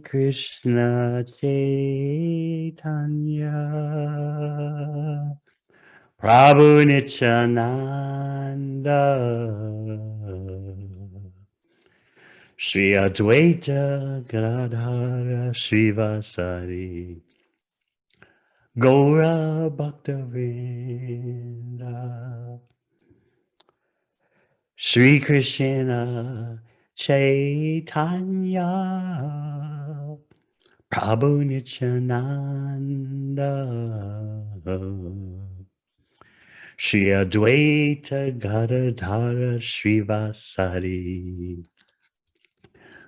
Krishna Chaitanya Prabhu Nityananda Sri Advaita Gadadhara Srivasari Gaura Bhaktavinda Sri Krishna Chaitanya Prabhu Nityananda Sri Advaita Gadadhara Srivasari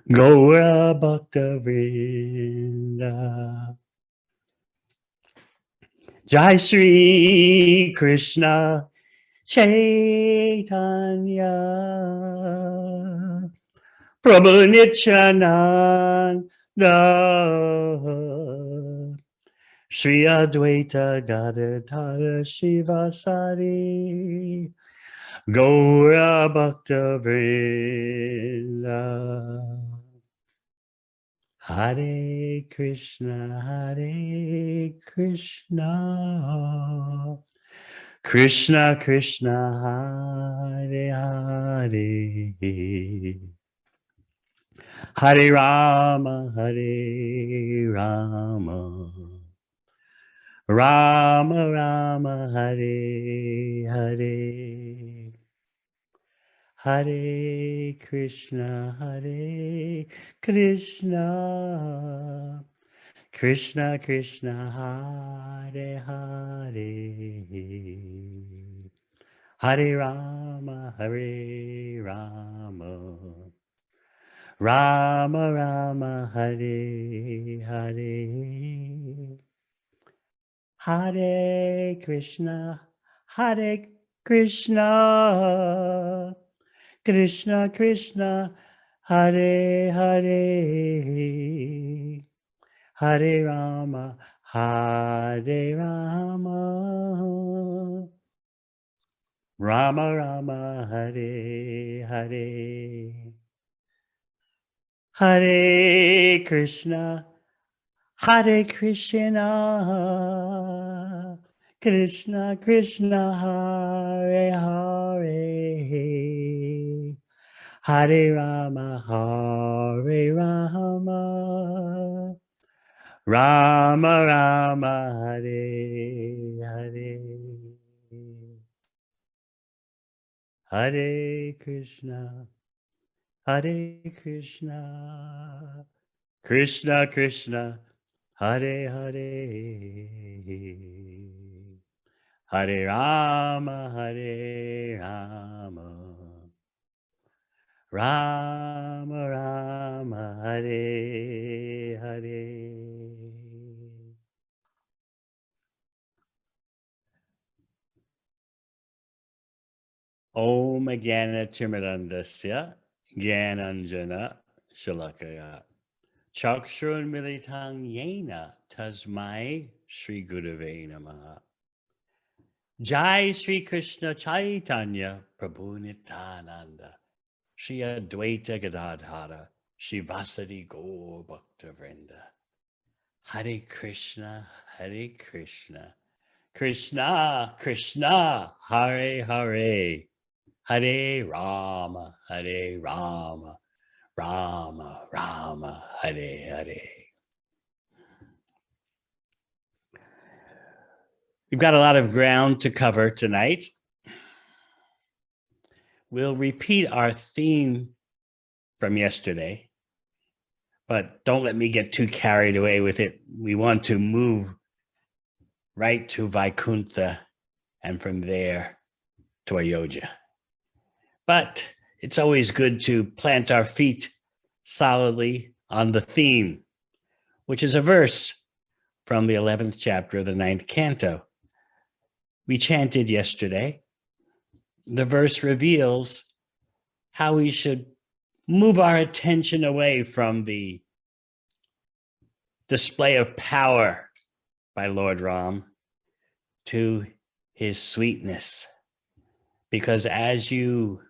Gaura Bhaktavinda Jai Sri Krishna Chaitanya Prabhu Nityananda Sri Advaita Gadadhara Srivasari Gaura Bhaktavinda Hare Krishna Krishna Krishna Hare Hare Hare Rama Rama Rama Hare Hare Hare Krishna Krishna Krishna Hare Hare Hare Rama Rama Rama Hare Hare Hare Krishna Krishna Krishna Hare Hare Hare Rama Rama Rama Hare Hare Hare Krishna Krishna Krishna Hare Hare Hare Rama Rama Rama Hare Hare Hare Krishna Krishna Krishna Hare Hare Hare Rama Rama Rama Hare Hare Om Jnana Timirandasya Jnananjana Shalakaya Chakshurun Militang Yena Tasmai Sri Gurave Namaha Jai Sri Krishna Chaitanya Prabhu Nityananda Sri Advaita Gadadhara Sri Vasadi Gaur Bhakta Vrinda Hare Krishna Krishna Krishna Hare Hare Hare Rama Rama Rama Hare Hare. We've got a lot of ground to cover tonight. We'll repeat our theme from yesterday, but don't let me get too carried away with it. We want to move right to Vaikuntha and from there to Ayodhya. But it's always good to plant our feet solidly on the theme, which is a verse from the 11th chapter of the 9th canto. We chanted yesterday. The verse reveals how we should move our attention away from the display of power by Lord Ram to his sweetness. Because as you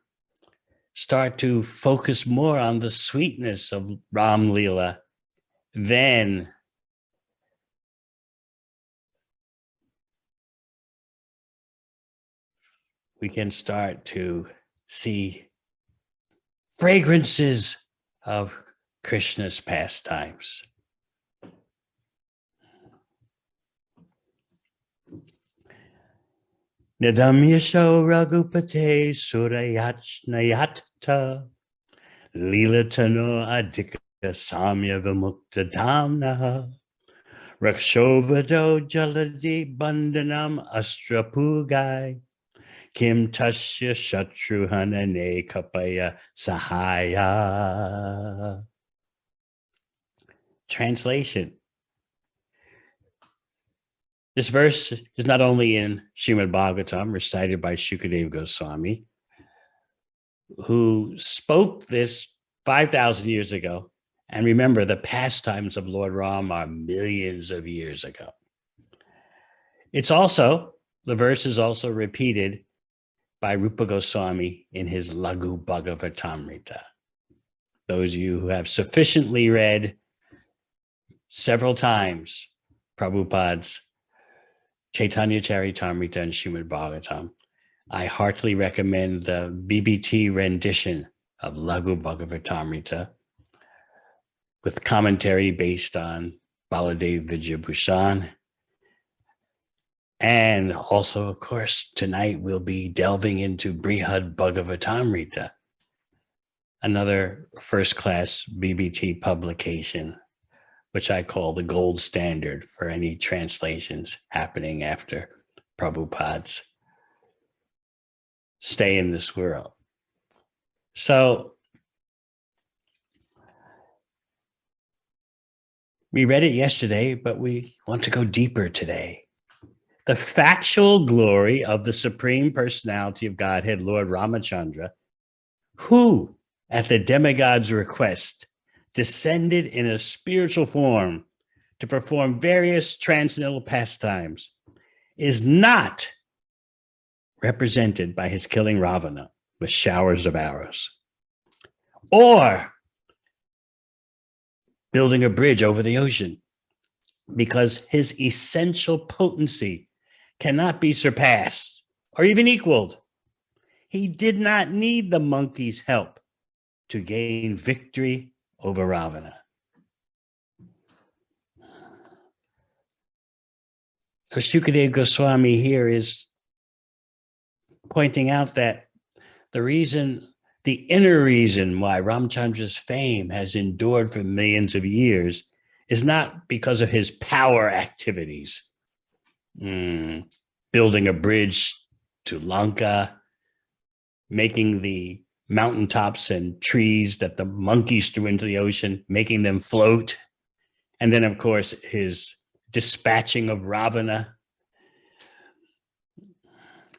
start to focus more on the sweetness of Ram Leela, then we can start to see fragrances of Krishna's pastimes. Nidam Yasho Raghupate Surayachnayatta Lilatano Adhika Samya Vimukta Dhamnaha Rakshovado Jaladi Bandhanam Astrapugai Kim Tasya Shatruhanane Kapaya Sahaya. Translation. This verse is not only in Srimad Bhagavatam, recited by Shukadeva Goswami, who spoke this 5,000 years ago. And remember, the pastimes of Lord Rama are millions of years ago. The verse is also repeated by Rupa Goswami in his Laghu Bhagavatamrita. Those of you who have sufficiently read several times Prabhupada's Chaitanya Charitamrita and Srimad Bhagavatam, I heartily recommend the BBT rendition of Laghu Bhagavatamrita with commentary based on Baladev Vidyabhushan. And also, of course, tonight we'll be delving into Brihad Bhagavatamrita, another first-class BBT publication, which I call the gold standard for any translations happening after Prabhupada's stay in this world. So we read it yesterday, but we want to go deeper today. The factual glory of the Supreme Personality of Godhead, Lord Ramachandra, who, at the demigod's request, descended in a spiritual form to perform various transcendental pastimes, is not represented by his killing Ravana with showers of arrows, or building a bridge over the ocean, because his essential potency cannot be surpassed or even equaled. He did not need the monkey's help to gain victory over Ravana. So Shukadeva Goswami here is pointing out that the inner reason why Ramachandra's fame has endured for millions of years is not because of his power activities, building a bridge to Lanka, making the mountaintops and trees that the monkeys threw into the ocean, making them float, and then, of course, his dispatching of Ravana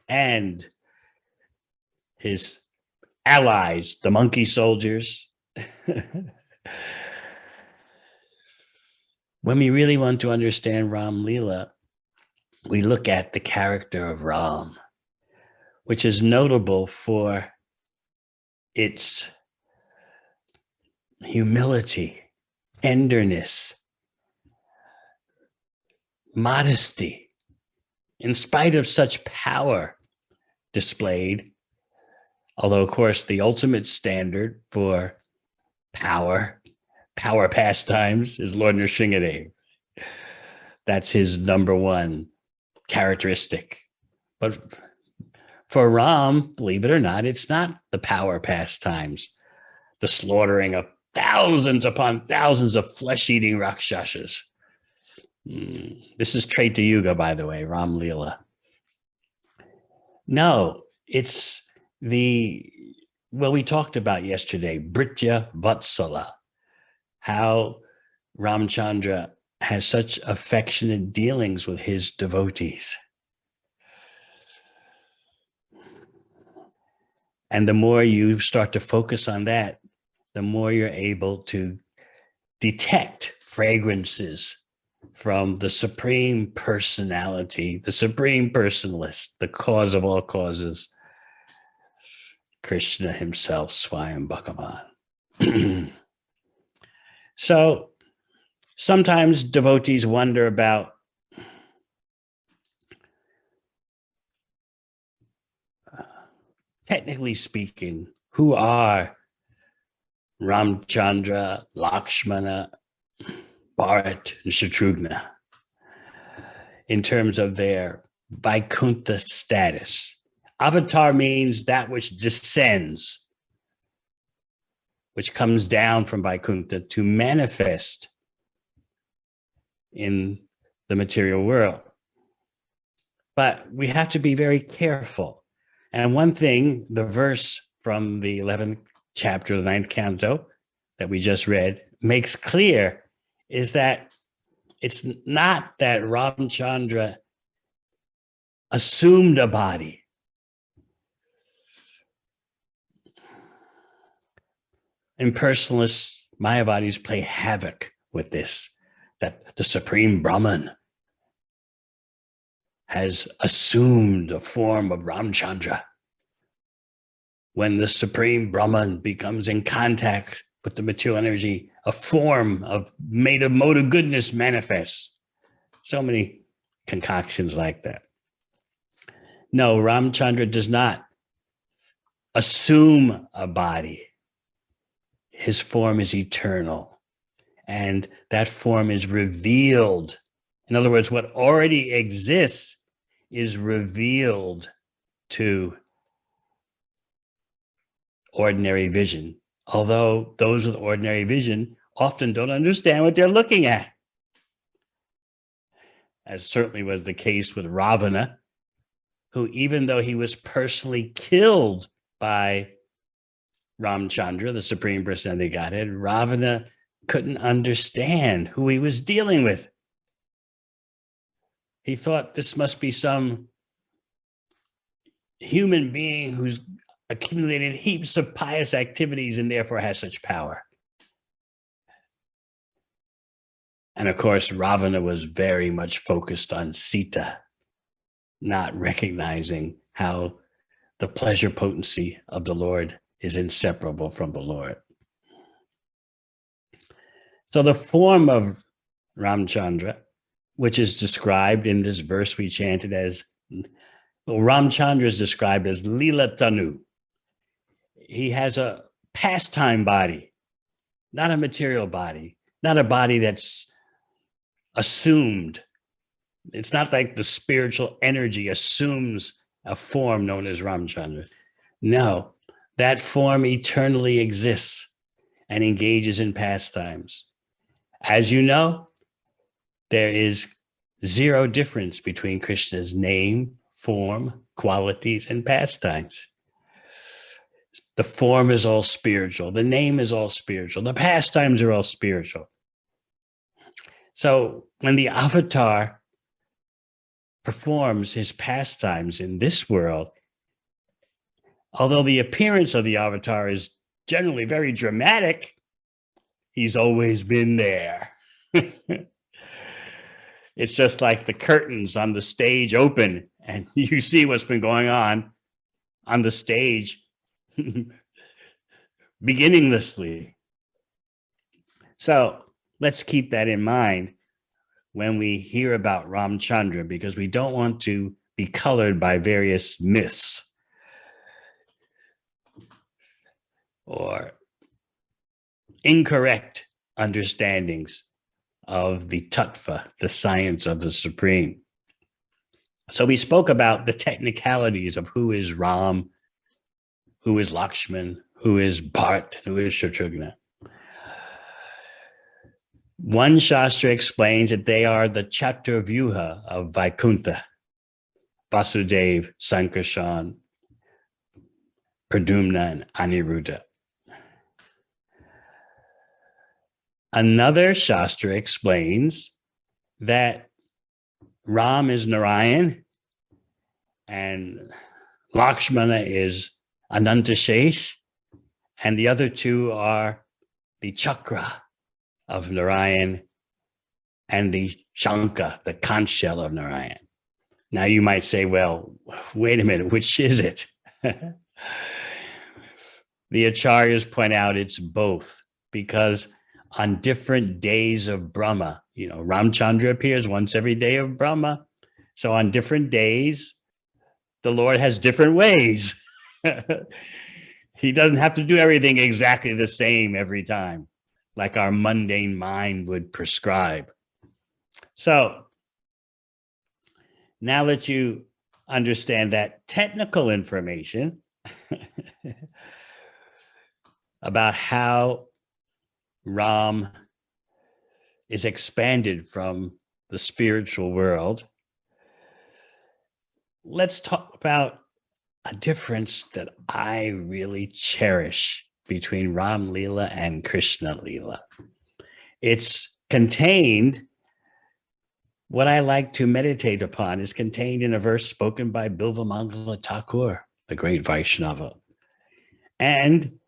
and his allies, the monkey soldiers. When we really want to understand Ram Leela, we look at the character of Ram, which is notable for its humility, tenderness, modesty, in spite of such power displayed. Although, of course, the ultimate standard for power pastimes is Lord Nrsingadev. That's his number one characteristic. But for Ram, believe it or not, it's not the power pastimes, the slaughtering of thousands upon thousands of flesh-eating Rakshasas. This is Treta Yuga, by the way, Ram Leela. No, it's we talked about yesterday, Britya Vatsala, how Ramachandra has such affectionate dealings with his devotees. And the more you start to focus on that, the more you're able to detect fragrances from the Supreme Personality, the Supreme Personalist, the cause of all causes, Krishna himself, Swayam Bhagavan. So Sometimes devotees wonder about technically speaking, who are Ramachandra, Lakshmana, Bharat, and Shatrughna in terms of their Vaikuntha status. Avatar means that which descends, which comes down from Vaikuntha to manifest in the material world. But we have to be very careful. And one thing, the verse from the 11th chapter of the 9th canto that we just read makes clear is that it's not that Ramachandra assumed a body. Impersonalists, Mayavadis play havoc with this, that the Supreme Brahman has assumed a form of Ramachandra. When the Supreme Brahman becomes in contact with the material energy, a form of made of mode of goodness manifests. So many concoctions like that. No, Ramachandra does not assume a body. His form is eternal, and that form is revealed. In other words, what already exists is revealed to ordinary vision, although those with ordinary vision often don't understand what they're looking at, as certainly was the case with Ravana, who, even though he was personally killed by Ramachandra, the Supreme Personality of Godhead, Ravana couldn't understand who he was dealing with. He thought this must be some human being who's accumulated heaps of pious activities and therefore has such power. And of course, Ravana was very much focused on Sita, not recognizing how the pleasure potency of the Lord is inseparable from the Lord. So the form of Ramachandra, which is described in this verse we chanted as, well, Ramachandra is described as Lila Tanu. He has a pastime body, not a material body, not a body that's assumed. It's not like the spiritual energy assumes a form known as Ramachandra. No, that form eternally exists and engages in pastimes. As you know, there is zero difference between Krishna's name, form, qualities, and pastimes. The form is all spiritual. The name is all spiritual. The pastimes are all spiritual. So when the avatar performs his pastimes in this world, although the appearance of the avatar is generally very dramatic, he's always been there. It's just like the curtains on the stage open and you see what's been going on the stage beginninglessly. So let's keep that in mind when we hear about Ramachandra, because we don't want to be colored by various myths or incorrect understandings of the tattva, the science of the Supreme. So we spoke about the technicalities of who is Ram, who is Lakshman, who is Bharat, who is Shatrughna. One Shastra explains that they are the Chaturvyuha of Vaikuntha, Vasudev, Sankarshan, Pradyumna, and Aniruddha. Another Shastra explains that Ram is Narayan and Lakshmana is Anantashesh, and the other two are the chakra of Narayan and the Shanka, the conch shell of Narayan. Now you might say, well, wait a minute, which is it? The Acharyas point out it's both, because on different days of Brahma. You know, Ramachandra appears once every day of Brahma. So on different days, the Lord has different ways. He doesn't have to do everything exactly the same every time, like our mundane mind would prescribe. So now that you understand that technical information about how Ram is expanded from the spiritual world, let's talk about a difference that I really cherish between Ram Leela and Krishna Leela. It's contained, what I like to meditate upon is contained in a verse spoken by Devamrita Thakur, the great Vaishnava. And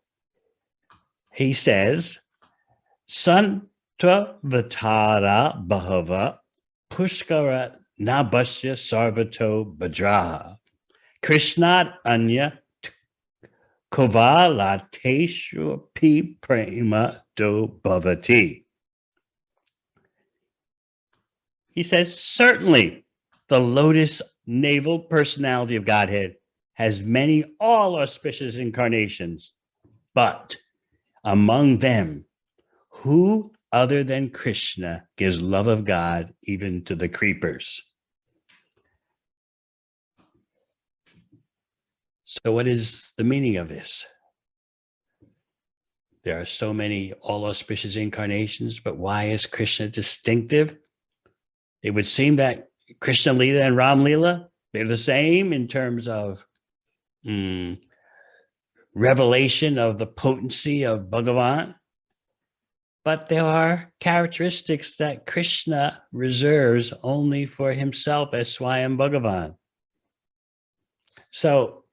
he says, Santa Vatara Bahava Pushkara Nabhasya Sarvato Bhadraha Krishnat Anya Kovalateshu Pi Prema Do Bhavati. He says, certainly the lotus navel personality of Godhead has many all auspicious incarnations, but among them, who other than Krishna gives love of God even to the creepers? So what is the meaning of this? There are so many all auspicious incarnations, but why is Krishna distinctive? It would seem that Krishna Leela and Ram Leela, they're the same in terms of revelation of the potency of Bhagavan. But there are characteristics that Krishna reserves only for himself as Swayam Bhagavan. So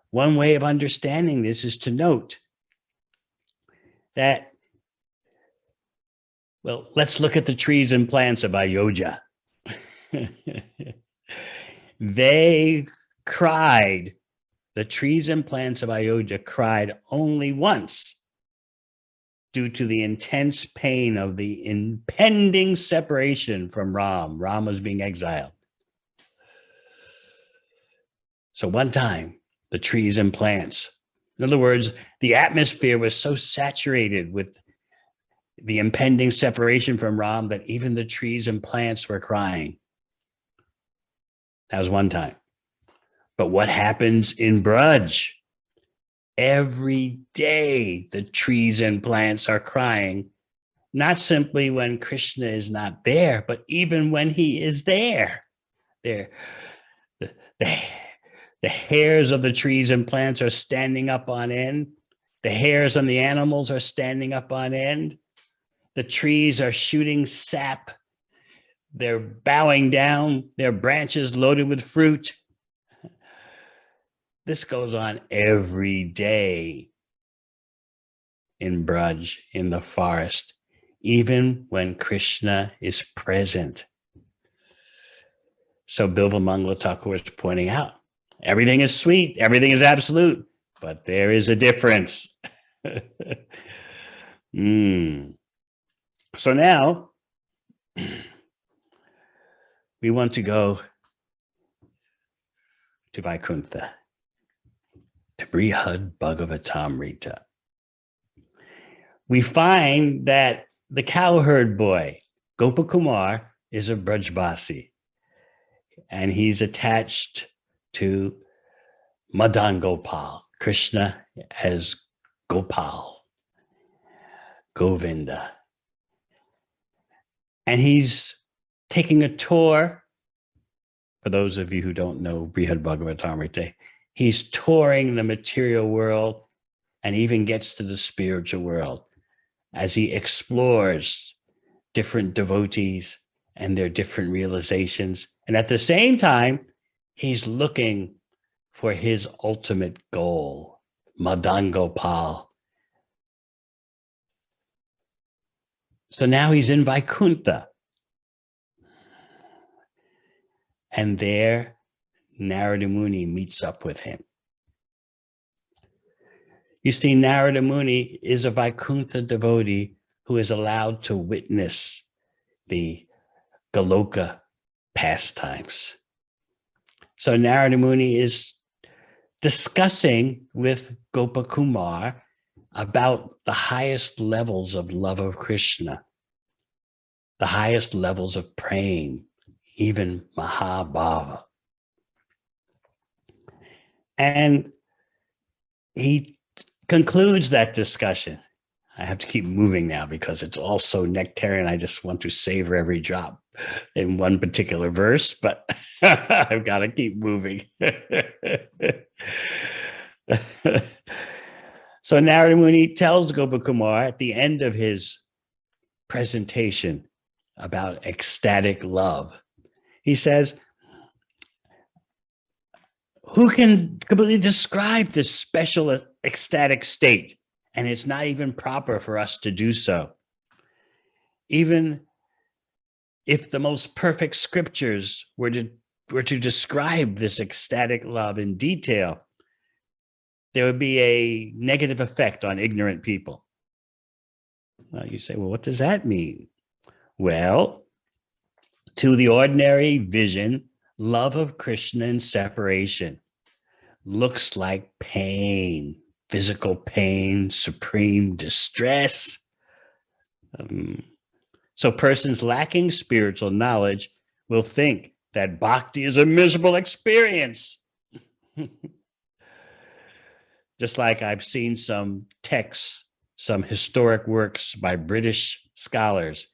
one way of understanding this is to note that, well, let's look at the trees and plants of Ayodhya. They cried, the trees and plants of Ayodhya cried only once due to the intense pain of the impending separation from Ram. Ram was being exiled. So one time, the trees and plants, in other words, the atmosphere was so saturated with the impending separation from Ram that even the trees and plants were crying. That was one time. But what happens in Braj? Every day the trees and plants are crying, not simply when Krishna is not there, but even when he is there. The hairs of the trees and plants are standing up on end. The hairs on the animals are standing up on end. The trees are shooting sap. They're bowing down, their branches loaded with fruit. This goes on every day in Braj, in the forest, even when Krishna is present. So Bilvamangala Thakur is pointing out, everything is sweet, everything is absolute, but there is a difference. So now, we want to go to Vaikuntha, to Brihad Bhagavatamrita. We find that the cowherd boy, Gopa Kumar, is a Brajbasi, and he's attached to Madan Gopal, Krishna as Gopal, Govinda. And he's taking a tour. For those of you who don't know Brihad Bhagavatamrita, he's touring the material world and even gets to the spiritual world as he explores different devotees and their different realizations. And at the same time, he's looking for his ultimate goal, Madan Gopal. So now he's in Vaikuntha. And there, Narada Muni meets up with him. You see, Narada Muni is a Vaikuntha devotee who is allowed to witness the Goloka pastimes. So Narada Muni is discussing with Gopa Kumar about the highest levels of love of Krishna, the highest levels of praying, even Mahabhava. And he concludes that discussion. I have to keep moving now because it's all so nectarian. I just want to savor every drop in one particular verse, but I've got to keep moving. So Narada Muni tells Gopakumar at the end of his presentation about ecstatic love, he says, who can completely describe this special ecstatic state? And it's not even proper for us to do so. Even if the most perfect scriptures were to describe this ecstatic love in detail, there would be a negative effect on ignorant people. Well, you say, well, what does that mean? Well, to the ordinary vision, love of Krishna in separation looks like pain, physical pain, supreme distress. So persons lacking spiritual knowledge will think that bhakti is a miserable experience. Just like I've seen some texts, some historic works by British scholars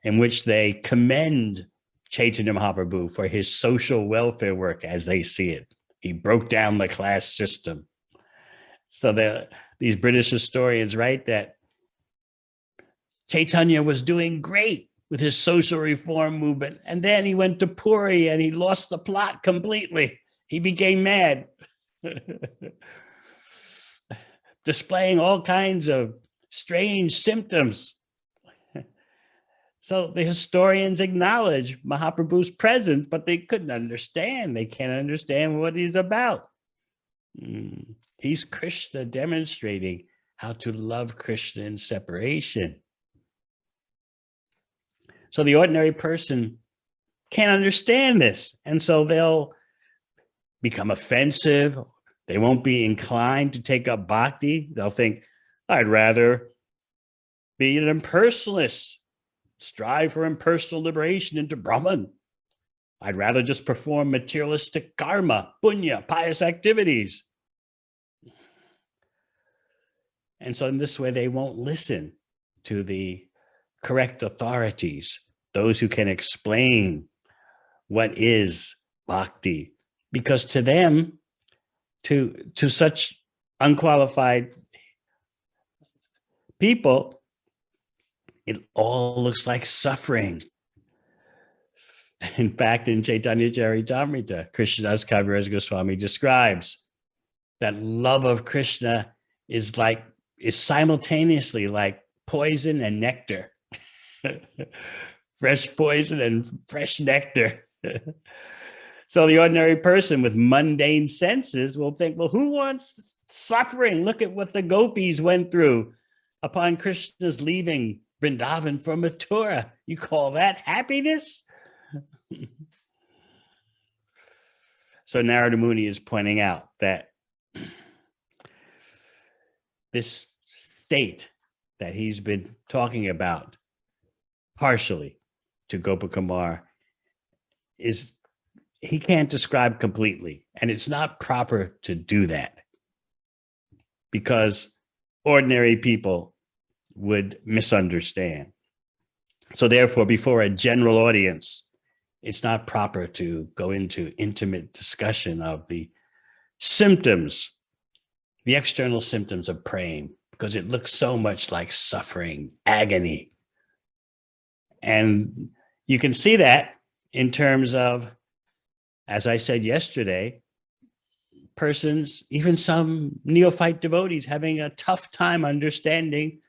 in which they commend Chaitanya Mahaprabhu for his social welfare work as they see it. He broke down the class system. So these British historians write that Chaitanya was doing great with his social reform movement. And then he went to Puri and he lost the plot completely. He became mad. Displaying all kinds of strange symptoms. So the historians acknowledge Mahaprabhu's presence, but they couldn't understand. They can't understand what he's about. He's Krishna demonstrating how to love Krishna in separation. So the ordinary person can't understand this. And so they'll become offensive. They won't be inclined to take up bhakti. They'll think, I'd rather be an impersonalist, strive for impersonal liberation into Brahman. I'd rather just perform materialistic karma, punya, pious activities. And so in this way, they won't listen to the correct authorities, those who can explain what is bhakti, because to them, to such unqualified people, it all looks like suffering. In fact, in Chaitanya Charitamrita, Krishnadas Kaviraj Goswami describes that love of Krishna is simultaneously like poison and nectar. Fresh poison and fresh nectar. So the ordinary person with mundane senses will think, well, who wants suffering? Look at what the gopis went through upon Krishna's leaving Vrindavan for Mathura. You call that happiness? So Narada Muni is pointing out that this state that he's been talking about partially to Gopakumar he can't describe completely. And it's not proper to do that because ordinary people would misunderstand. So therefore, before a general audience, it's not proper to go into intimate discussion of the symptoms, the external symptoms of praying, because it looks so much like suffering, agony. And you can see that in terms of, as I said yesterday, persons, even some neophyte devotees, having a tough time understanding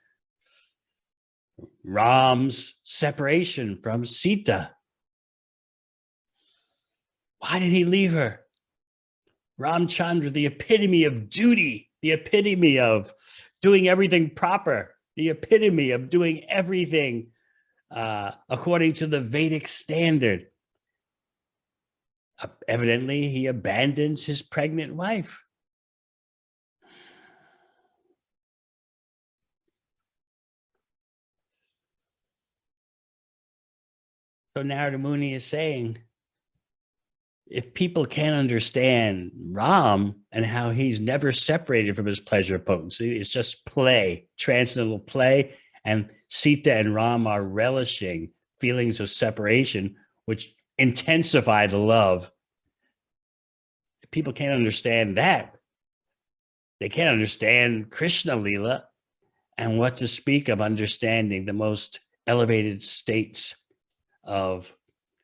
Ram's separation from Sita. Why did he leave her? Ramachandra, the epitome of duty, the epitome of doing everything proper, the epitome of doing everything according to the Vedic standard. Evidently, he abandons his pregnant wife. So Narada Muni is saying, if people can't understand Ram and how he's never separated from his pleasure potency, it's just play, transcendental play, and Sita and Ram are relishing feelings of separation, which intensify the love. If people can't understand that, they can't understand Krishna Lila, and what to speak of understanding the most elevated states of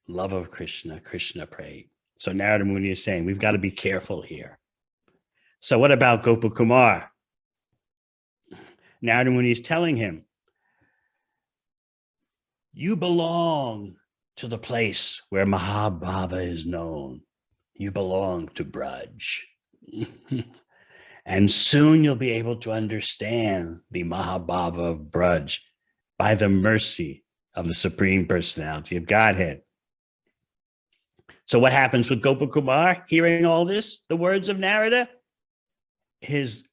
love of Krishna, Krishna prayed. So Narada Muni is saying, we've got to be careful here. So what about Gopakumar? Narada Muni is telling him, you belong to the place where Mahabhava is known. You belong to Braj. And soon you'll be able to understand the Mahabhava of Braj by the mercy of the Supreme Personality of Godhead. So what happens with Gopakumar hearing all this, the words of Narada? His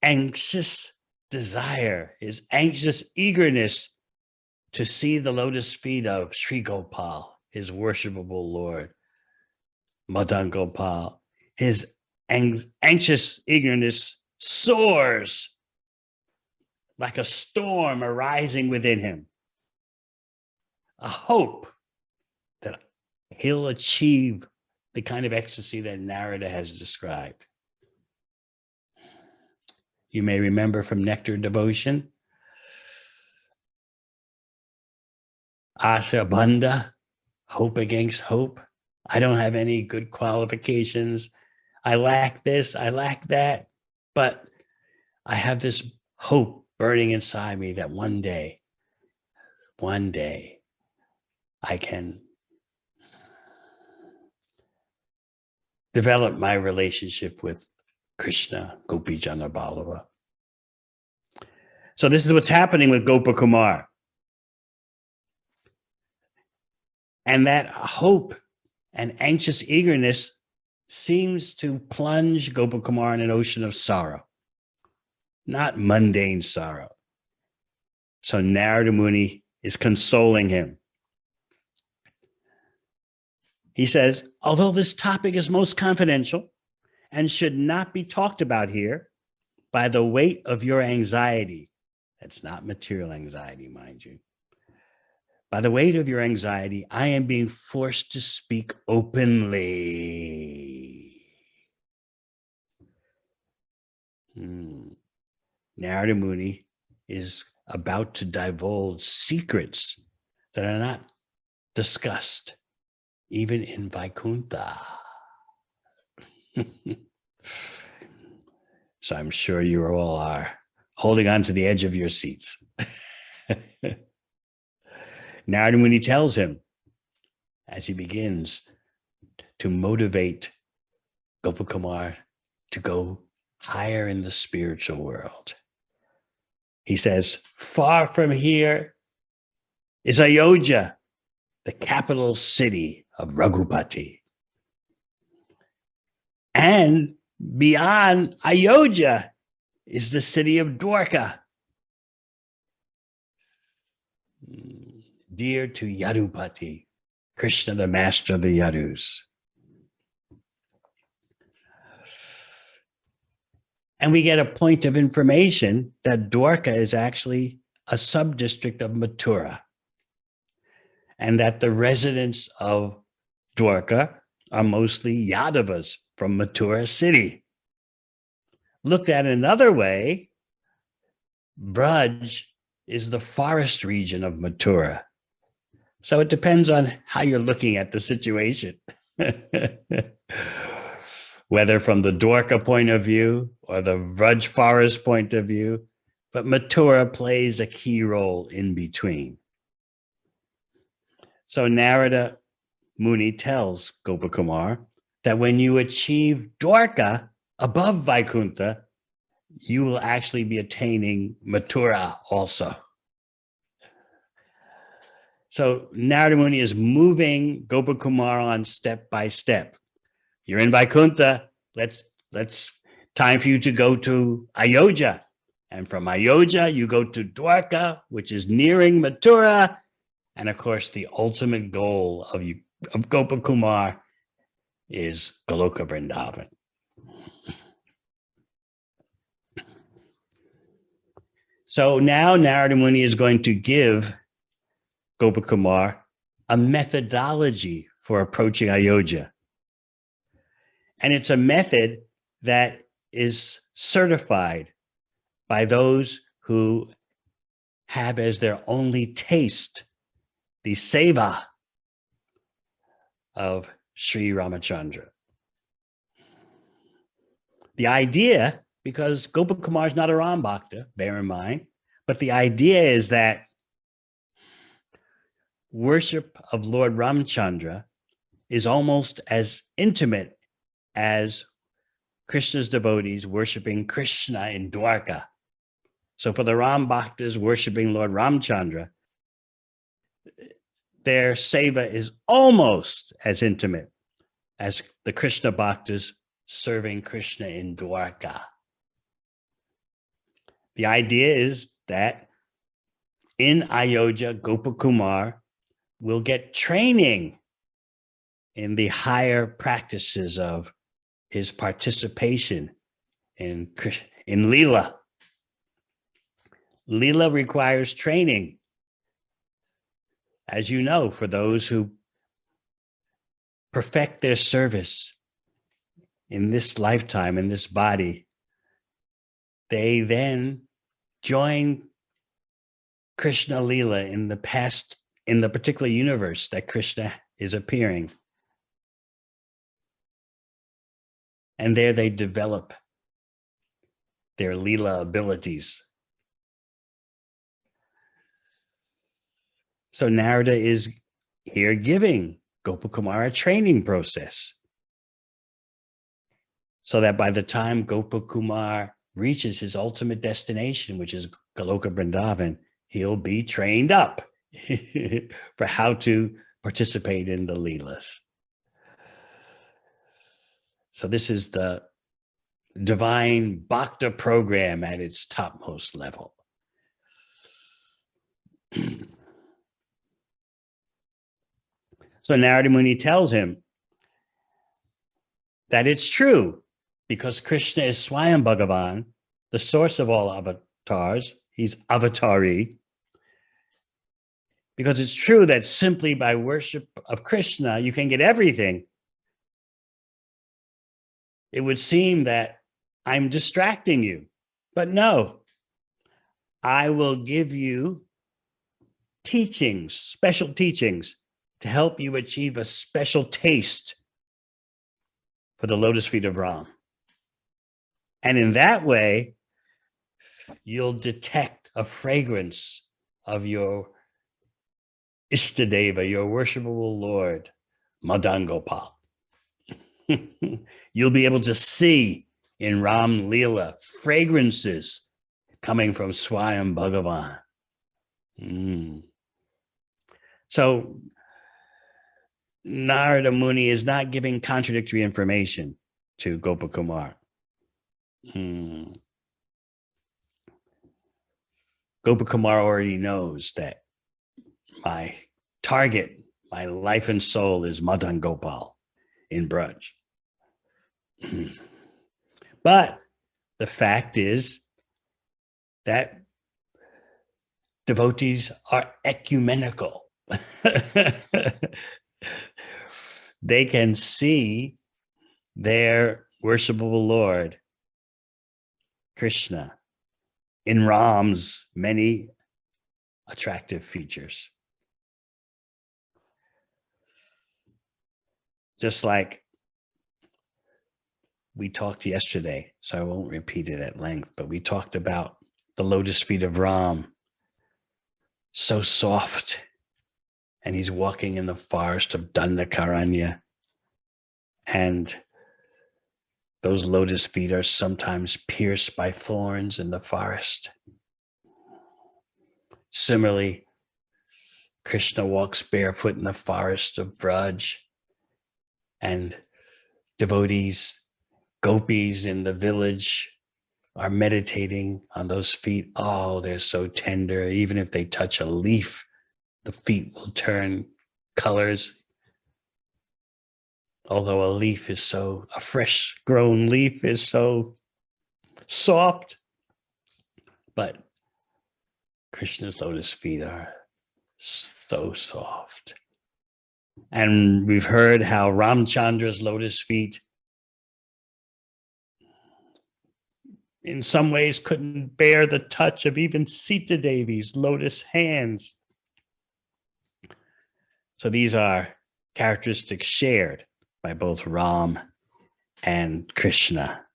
anxious desire, his anxious eagerness to see the lotus feet of Sri Gopal, his worshipable Lord, Madan Gopal, his anxious eagerness soars like a storm arising within him. A hope that he'll achieve the kind of ecstasy that Narada has described. You may remember from Nectar Devotion, Asha Bandha, hope against hope. I don't have any good qualifications. I lack this, I lack that, but I have this hope burning inside me that one day, I can develop my relationship with Krishna, Gopi Jana Ballava. So this is what's happening with Gopakumar. And that hope and anxious eagerness seems to plunge Gopakumar in an ocean of sorrow, not mundane sorrow. So Narada Muni is consoling him. He says, although this topic is most confidential and should not be talked about here, by the weight of your anxiety, that's not material anxiety, mind you, by the weight of your anxiety, I am being forced to speak openly. Narada Muni is about to divulge secrets that are not discussed, even in Vaikuntha. So I'm sure you all are holding on to the edge of your seats. Narada Muni tells him, as he begins to motivate Gopakumar to go higher in the spiritual world. He says, far from here is Ayodhya, the capital city of Raghupati. And beyond Ayodhya is the city of Dwarka, dear to Yadupati, Krishna, the master of the Yadus. And we get a point of information that Dwarka is actually a sub-district of Mathura, and that the residents of Dwarka are mostly Yadavas from Mathura city. Looked at another way, Braj is the forest region of Mathura. So it depends on how you're looking at the situation. Whether from the Dwarka point of view or the Vraj forest point of view, but Mathura plays a key role in between. So Narada Muni tells Gopakumar that when you achieve Dwarka above Vaikuntha, you will actually be attaining Mathura also. So Narada Muni is moving Gopakumar on step by step. You're in Vaikuntha. Let's time for you to go to Ayodhya. And from Ayodhya, you go to Dwarka, which is nearing Mathura. And of course, the ultimate goal of Gopakumar is Goloka Vrindavan. So now Narada Muni is going to give Gopakumar a methodology for approaching Ayodhya. And it's a method that is certified by those who have as their only taste the seva of Sri Ramachandra. The idea, because Gopakumar is not a Ram Bhakta, bear in mind, but the idea is that worship of Lord Ramachandra is almost as intimate as Krishna's devotees worshiping Krishna in Dwarka. So for the Ram Bhaktas worshiping Lord Ramachandra, their seva is almost as intimate as the Krishna Bhaktas serving Krishna in Dwarka. The idea is that in Ayodhya, Gopakumar will get training in the higher practices of his participation in Leela. Leela requires training. As you know, for those who perfect their service in this lifetime, in this body, they then join Krishna Leela in the past, in the particular universe that Krishna is appearing. And there they develop their Leela abilities. So Narada is here giving Gopakumar a training process, so that by the time Gopakumar reaches his ultimate destination, which is Goloka Vrindavan, he'll be trained up for how to participate in the Leelas. So this is the divine Bhakta program at its topmost level. So Narada Muni tells him that it's true, because Krishna is Swayam Bhagavan, the source of all avatars. He's avatari. Because it's true that simply by worship of Krishna, you can get everything. It would seem that I'm distracting you, but no, I will give you teachings, special teachings, to help you achieve a special taste for the lotus feet of Ram. And in that way, you'll detect a fragrance of your Ishtadeva, your worshipable Lord, Madan Gopal. You'll be able to see in Ram Leela fragrances coming from Swayam Bhagavan. So Narada Muni is not giving contradictory information to Gopakumar. Gopakumar already knows that my target, my life and soul, is Madan Gopal in Braj. But the fact is that devotees are ecumenical. They can see their worshipable Lord, Krishna, in Ram's many attractive features. Just like we talked yesterday, so I won't repeat it at length, but we talked about the lotus feet of Ram, so soft, and he's walking in the forest of Dandakaranya, and Those lotus feet are sometimes pierced by thorns in the forest. Similarly, Krishna walks barefoot in the forest of Vraj, and devotees, gopis in the village are meditating on those feet. Oh, they're so tender. Even if they touch a leaf, the feet will turn colors. Although a fresh grown leaf is so soft, but Krishna's lotus feet are so soft. And we've heard how Ramachandra's lotus feet in some ways couldn't bear the touch of even Sita Devi's lotus hands. So these are characteristics shared by both Ram and Krishna.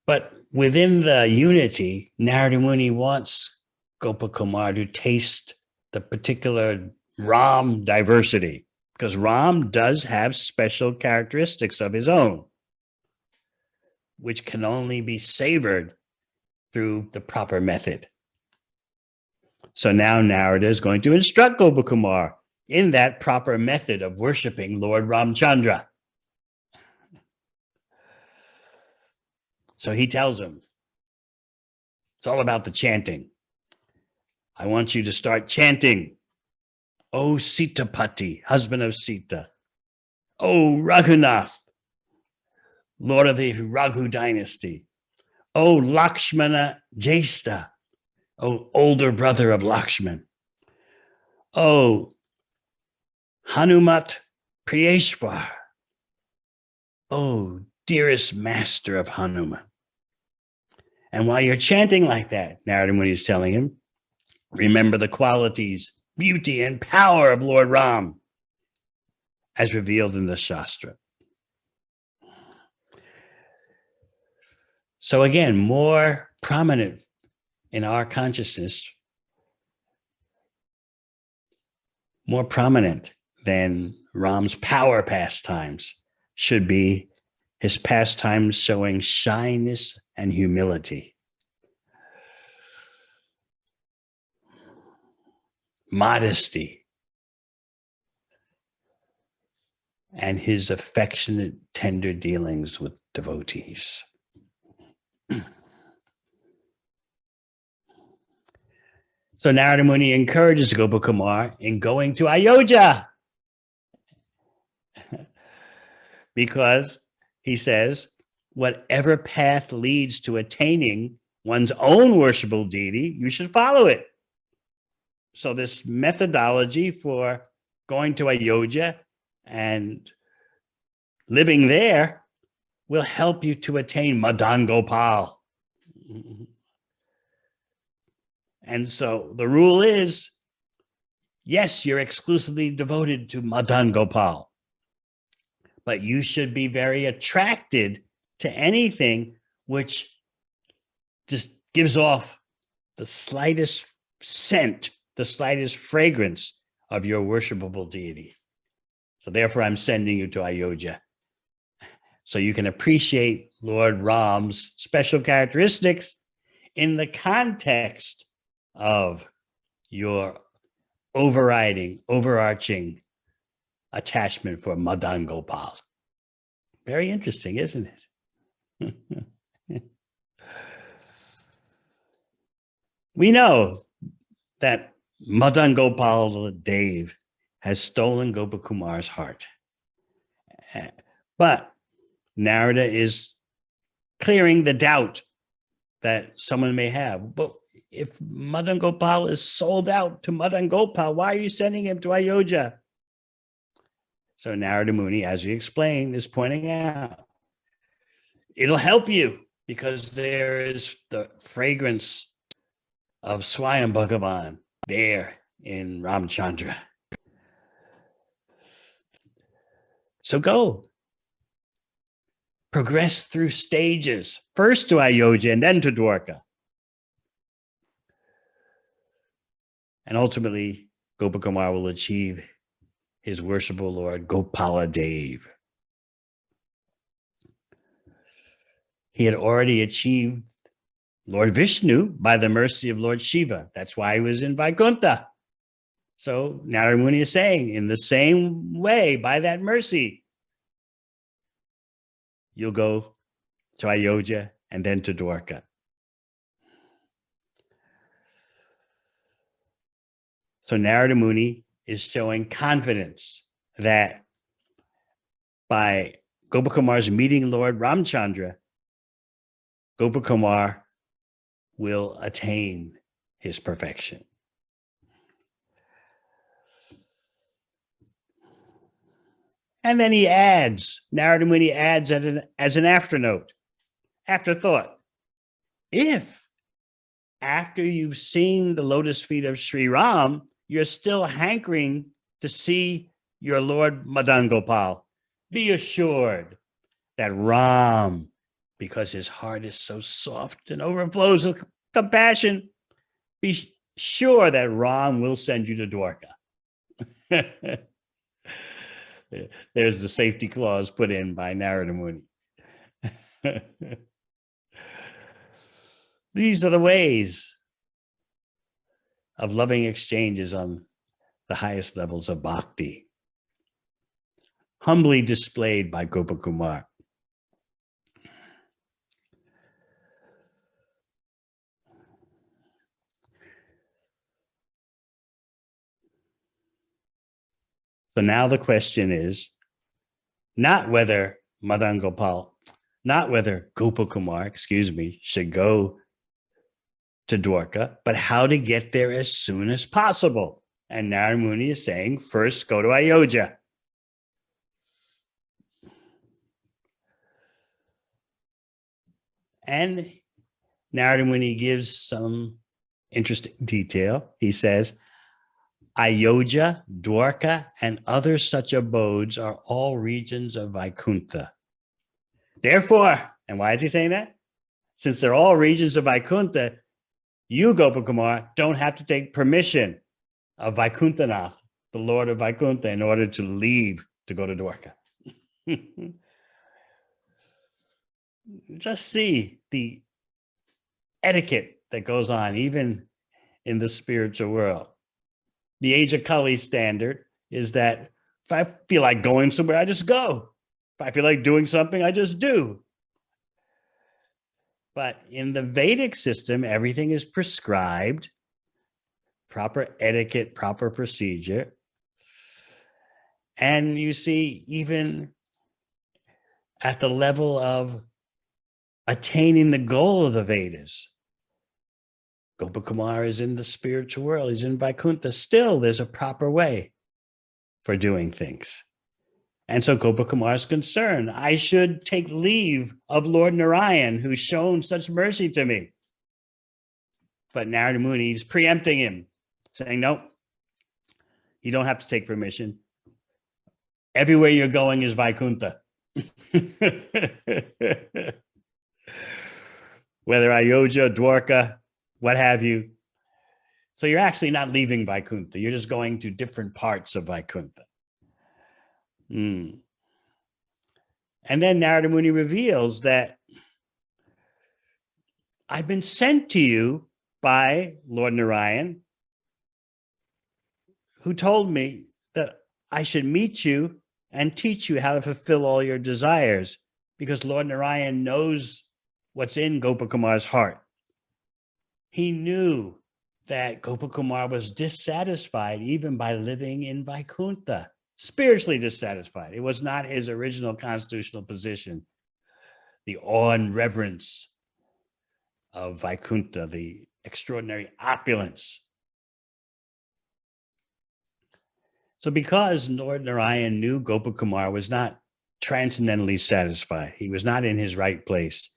But within the unity, Narada Muni wants Gopakumar to taste the particular Ram diversity, because Ram does have special characteristics of his own, which can only be savored through the proper method. So now Narada is going to instruct Gopakumar in that proper method of worshiping Lord Ramachandra. So he tells him, it's all about the chanting. I want you to start chanting, O Sitapati, husband of Sita. O Raghunath, lord of the Raghu dynasty. O Lakshmana Jesta, O older brother of Lakshman. O Hanumat Priyeshwar, O dearest master of Hanuman. And while you're chanting like that, Narada Muni is telling him, remember the qualities, beauty, and power of Lord Ram, as revealed in the Shastra. So again, more prominent in our consciousness, more prominent than Ram's power pastimes should be his pastimes showing shyness and humility, modesty, and his affectionate, tender dealings with devotees. So Narada Muni encourages Gopakumar in going to Ayodhya, because he says, whatever path leads to attaining one's own worshipable deity, you should follow it. So this methodology for going to Ayodhya and living there will help you to attain Madan Gopal. And so the rule is, yes, you're exclusively devoted to Madan Gopal, but you should be very attracted to anything which just gives off the slightest scent, the slightest fragrance of your worshipable deity. So therefore, I'm sending you to Ayodhya, so you can appreciate Lord Ram's special characteristics in the context of your overarching attachment for Madan Gopal. Very interesting, isn't it? We know that Madan Gopal Dev has stolen Gopakumar's heart. But Narada is clearing the doubt that someone may have. But if Madan Gopal is sold out to Madan Gopal, why are you sending him to Ayodhya? So Narada Muni, as we explained, is pointing out, it'll help you because there is the fragrance of Swayam Bhagavan there in Ramachandra. So go. Progress through stages, first to Ayodhya and then to Dwarka. And ultimately, Gopakumar will achieve his worshipful Lord Gopala Dev. He had already achieved Lord Vishnu by the mercy of Lord Shiva. That's why he was in Vaikuntha. So Narada Muni is saying, in the same way, by that mercy, you'll go to Ayodhya and then to Dwarka. So Narada Muni is showing confidence that by Gopakumar's meeting Lord Ramachandra, Gopakumar will attain his perfection. And then he adds, Narada Muni adds as an afterthought, if after you've seen the lotus feet of Sri Ram, you're still hankering to see your Lord Madan Gopal, be assured that Ram, because his heart is so soft and overflows with compassion, be sure that Ram will send you to Dwarka. There's the safety clause put in by Narada Muni. These are the ways of loving exchanges on the highest levels of bhakti, humbly displayed by Gopakumar. So now the question is not whether Madan Gopal, not whether Gopakumar, should go to Dwarka, but how to get there as soon as possible. And Narada Muni is saying, first go to Ayodhya. And Narada Muni gives some interesting detail. He says, Ayodhya, Dwarka, and other such abodes are all regions of Vaikuntha. Therefore, and why is he saying that? Since they're all regions of Vaikuntha, you, Gopakumar, don't have to take permission of Vaikunthanath, the Lord of Vaikuntha, in order to leave to go to Dwarka. Just see the etiquette that goes on, even in the spiritual world. The age of Kali standard is that if I feel like going somewhere, I just go. If I feel like doing something, I just do. But in the Vedic system, everything is prescribed, proper etiquette, proper procedure. And you see, even at the level of attaining the goal of the Vedas, Gopakumar is in the spiritual world, he's in Vaikuntha. Still, there's a proper way for doing things. And so Gopakumar is concerned, I should take leave of Lord Narayan, who's shown such mercy to me. But Narada Muni is preempting him, saying, no, you don't have to take permission. Everywhere you're going is Vaikuntha. Whether Ayodhya, Dwarka, what have you. So you're actually not leaving Vaikuntha. You're just going to different parts of Vaikuntha. And then Narada Muni reveals that I've been sent to you by Lord Narayan, who told me that I should meet you and teach you how to fulfill all your desires, because Lord Narayan knows what's in Gopakumar's heart. He knew that Gopakumar was dissatisfied even by living in Vaikuntha, spiritually dissatisfied. It was not his original constitutional position. The awe and reverence of Vaikuntha, the extraordinary opulence. So because Lord Narayan knew Gopakumar was not transcendently satisfied, he was not in his right place,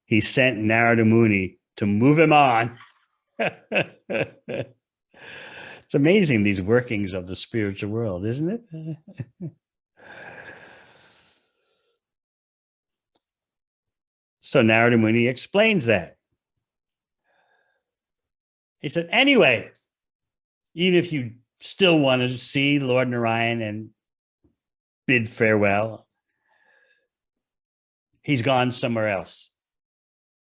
he sent Narada Muni to move him on. It's amazing, these workings of the spiritual world, isn't it? So Narada Muni explains that. He said, anyway, even if you still wanted to see Lord Narayan and bid farewell. He's gone somewhere else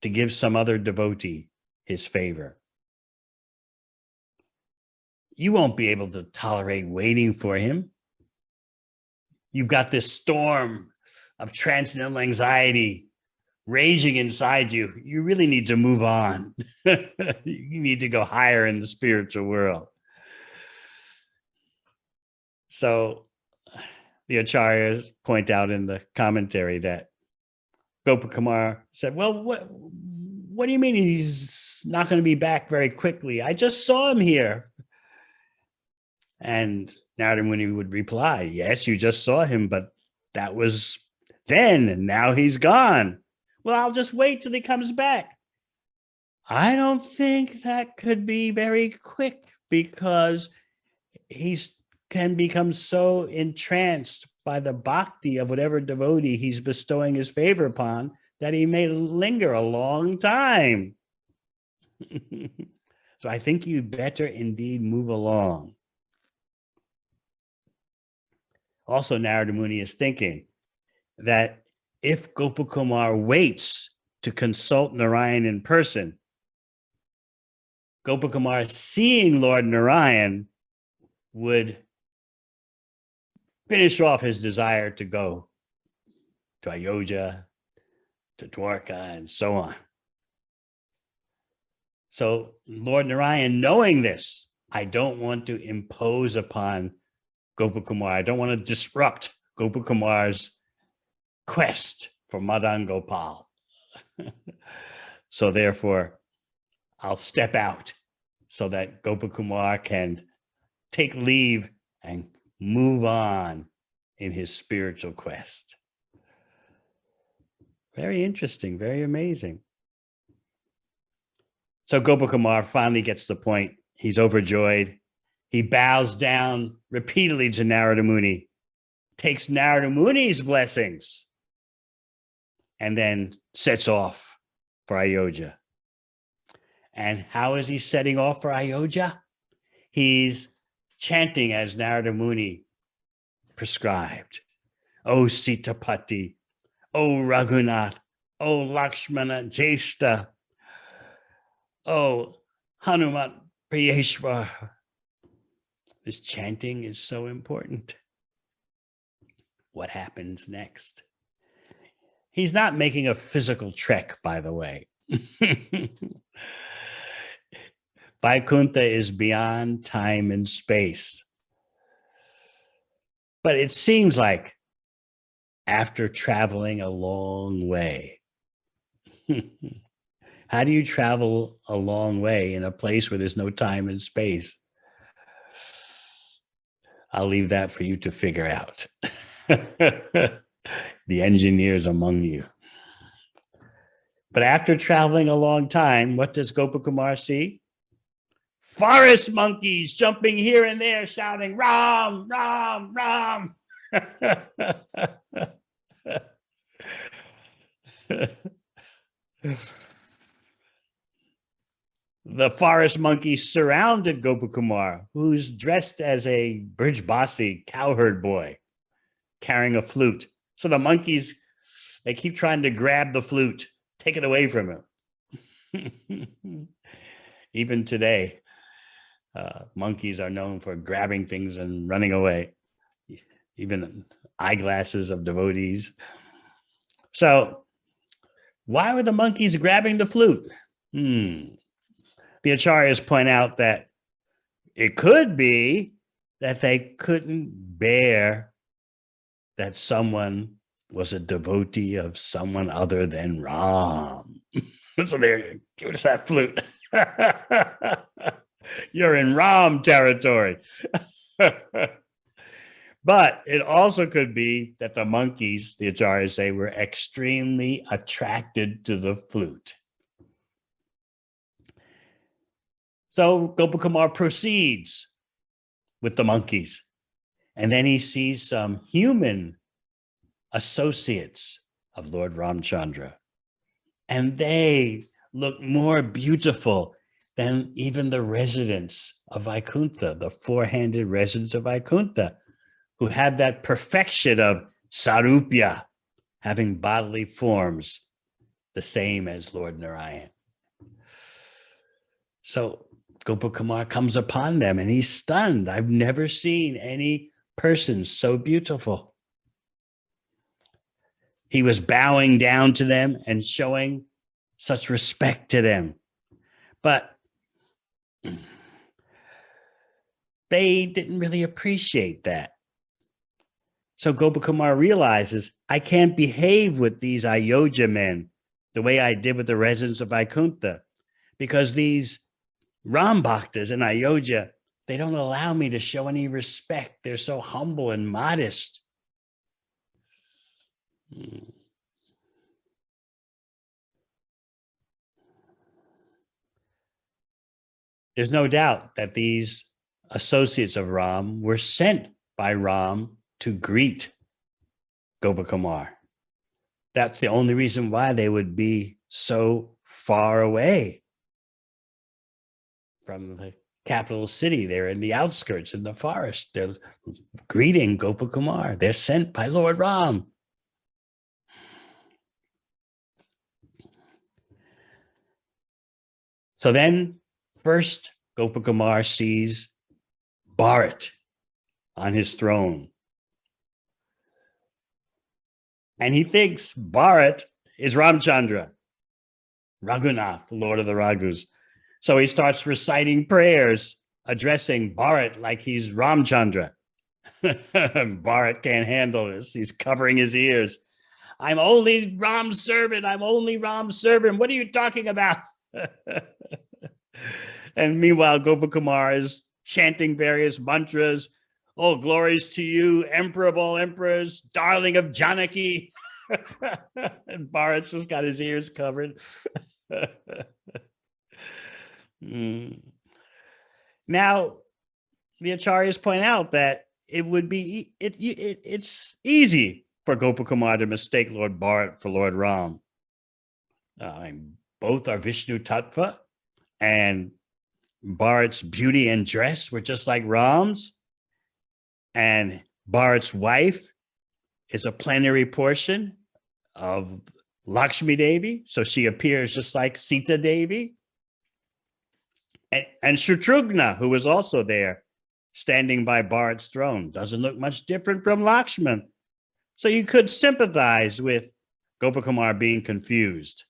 to give some other devotee his favor. You won't be able to tolerate waiting for him. You've got this storm of transcendental anxiety raging inside you. You really need to move on. You need to go higher in the spiritual world. So the acharyas point out in the commentary that Gopakumar said, well, what do you mean he's not going to be back very quickly? I just saw him here. And Narada Muni would reply, yes, you just saw him, but that was then, and now he's gone. Well, I'll just wait till he comes back. I don't think that could be very quick, because he can become so entranced by the bhakti of whatever devotee he's bestowing his favor upon that he may linger a long time. So I think you better indeed move along. Also, Narada Muni is thinking that if Gopakumar waits to consult Narayan in person, Gopakumar seeing Lord Narayan would finish off his desire to go to Ayodhya, to Dwarka, and so on. So Lord Narayan, knowing this, I don't want to impose upon Gopakumar. I don't want to disrupt Gopakumar's quest for Madan Gopal. So therefore, I'll step out so that Gopakumar can take leave and move on in his spiritual quest. Very interesting, very amazing. So Gopakumar finally gets the point. He's overjoyed. He bows down repeatedly to Narada Muni, takes Narada Muni's blessings, and then sets off for Ayodhya. And how is he setting off for Ayodhya? He's chanting as Narada Muni prescribed. O Sitapati, O Raghunath, O Lakshmana Jeshta, O Hanuman Priyeshwar. This chanting is so important. What happens next? He's not making a physical trek, by the way. Vaikuntha is beyond time and space. But it seems like after traveling a long way, how do you travel a long way in a place where there's no time and space? I'll leave that for you to figure out. The engineers among you. But after traveling a long time, what does Gopakumar see? Forest monkeys jumping here and there, shouting, Ram, Ram, Ram. The forest monkeys surrounded Gopakumar, who's dressed as a Brijbasi cowherd boy, carrying a flute. So the monkeys, they keep trying to grab the flute, take it away from him. Even today, monkeys are known for grabbing things and running away, even eyeglasses of devotees. So why were the monkeys grabbing the flute? The acharyas point out that it could be that they couldn't bear that someone was a devotee of someone other than Ram. So they're, give us that flute. You're in Ram territory. But it also could be that the monkeys, the acharyas say, were extremely attracted to the flute. So Gopakumar proceeds with the monkeys, and then he sees some human associates of Lord Ramachandra, and they look more beautiful than even the residents of Vaikuntha, the four-handed residents of Vaikuntha, who have that perfection of sarupya, having bodily forms the same as Lord Narayan. So Gopakumar comes upon them and he's stunned. I've never seen any person so beautiful. He was bowing down to them and showing such respect to them. But they didn't really appreciate that. So Gopakumar realizes, I can't behave with these Ayodhya men the way I did with the residents of Vaikuntha, because these Ram Bhaktas in Ayodhya, they don't allow me to show any respect. They're so humble and modest. There's no doubt that these associates of Ram were sent by Ram to greet Gopakumar. That's the only reason why they would be so far away from the capital city. They're in the outskirts, in the forest. They're greeting Gopakumar. They're sent by Lord Ram. So then, first, Gopakumar sees Bharat on his throne. And he thinks Bharat is Ramachandra, Raghunath, the Lord of the Raghus. So he starts reciting prayers, addressing Bharat like he's Ramachandra. Bharat can't handle this. He's covering his ears. I'm only Ram's servant. I'm only Ram's servant. What are you talking about? And meanwhile, Gopakumar is chanting various mantras. Oh, glories to you, Emperor of all emperors, darling of Janaki. And Bharat's just got his ears covered. Now, the acharyas point out that it would be it's easy for Gopakumar to mistake Lord Bharat for Lord Ram. Both are Vishnu Tattva, and Bharat's beauty and dress were just like Ram's. And Bharat's wife is a plenary portion of Lakshmi Devi, so she appears just like Sita Devi. And Shatrughna, who was also there, standing by Bharat's throne, doesn't look much different from Lakshman. So you could sympathize with Gopakumar being confused,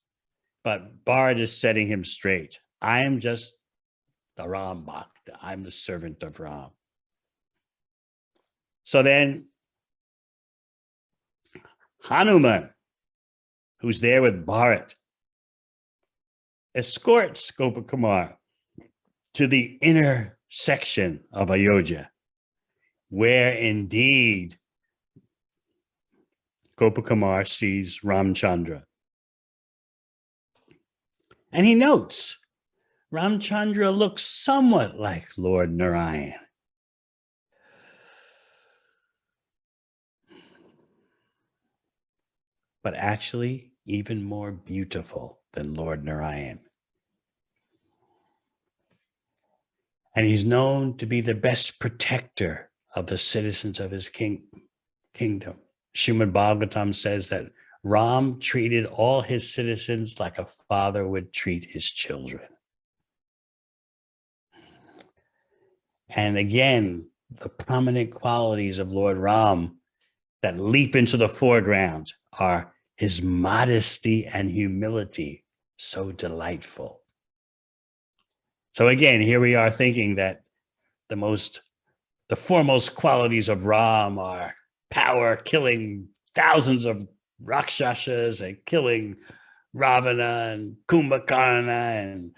but Bharat is setting him straight. I am just the Ram Bhakta. I'm the servant of Ram. So then Hanuman, who's there with Bharat, escorts Gopakumar to the inner section of Ayodhya, where indeed Gopakumar sees Ramachandra. And he notes Ramachandra looks somewhat like Lord Narayan. But actually even more beautiful than Lord Narayan. And he's known to be the best protector of the citizens of his kingdom. Srimad Bhagavatam says that Ram treated all his citizens like a father would treat his children. And again, the prominent qualities of Lord Ram that leap into the foreground are his modesty and humility, so delightful. So again, here we are thinking that the foremost qualities of Ram are power, killing thousands of Rakshasas and killing Ravana and Kumbhakarna,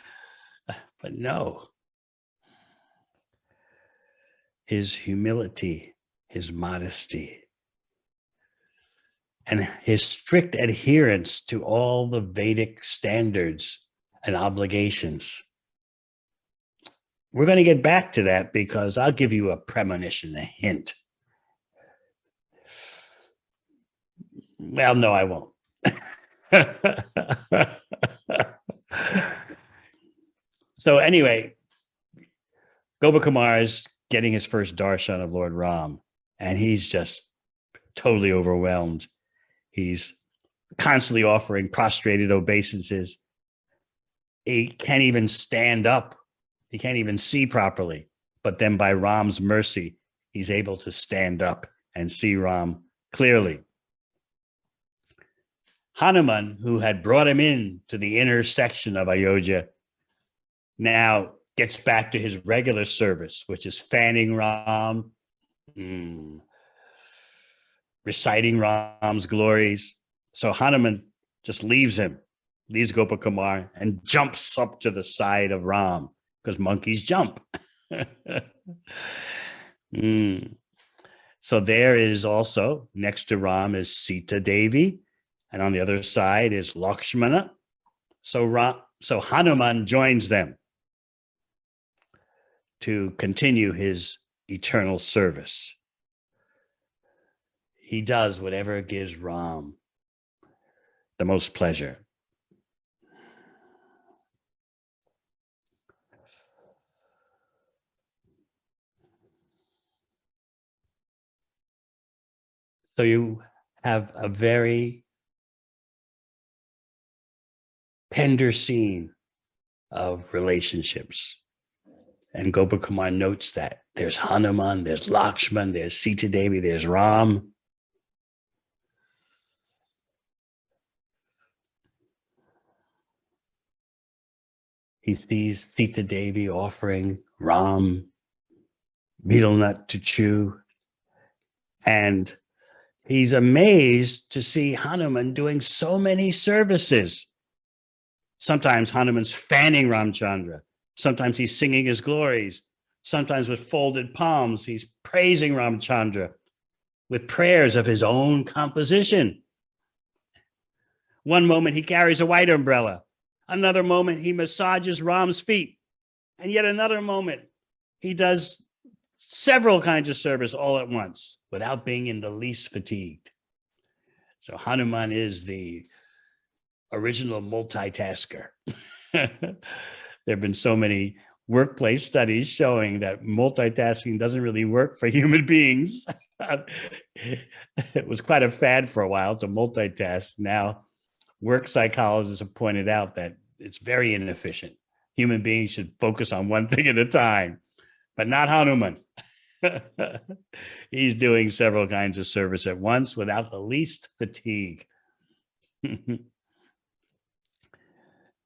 but no. His humility, his modesty, and his strict adherence to all the Vedic standards and obligations. We're going to get back to that because I'll give you a premonition, a hint. Well, no, I won't. So anyway, Gopakumar is getting his first darshan of Lord Ram, and he's just totally overwhelmed. He's constantly offering prostrated obeisances. He can't even stand up. He can't even see properly. But then by Ram's mercy, he's able to stand up and see Ram clearly. Hanuman, who had brought him in to the inner section of Ayodhya, now gets back to his regular service, which is fanning Ram, reciting Ram's glories. So Hanuman just leaves Gopakumar, and jumps up to the side of Ram, because monkeys jump. So there is also, next to Ram is Sita Devi, and on the other side is Lakshmana. So Hanuman joins them to continue his eternal service. He does whatever gives Ram the most pleasure. So you have a very tender scene of relationships. And Gopakumar notes that there's Hanuman, there's Lakshman, there's Sita Devi, there's Ram. He sees Sita Devi offering Ram betel nut to chew. And he's amazed to see Hanuman doing so many services. Sometimes Hanuman's fanning Ramachandra. Sometimes he's singing his glories. Sometimes with folded palms, he's praising Ramachandra with prayers of his own composition. One moment he carries a white umbrella. Another moment he massages Ram's feet. And yet another moment he does several kinds of service all at once without being in the least fatigued. So Hanuman is the original multitasker. There have been so many workplace studies showing that multitasking doesn't really work for human beings. It was quite a fad for a while to multitask. Now, work psychologists have pointed out that it's very inefficient. Human beings should focus on one thing at a time, but not Hanuman. He's doing several kinds of service at once without the least fatigue.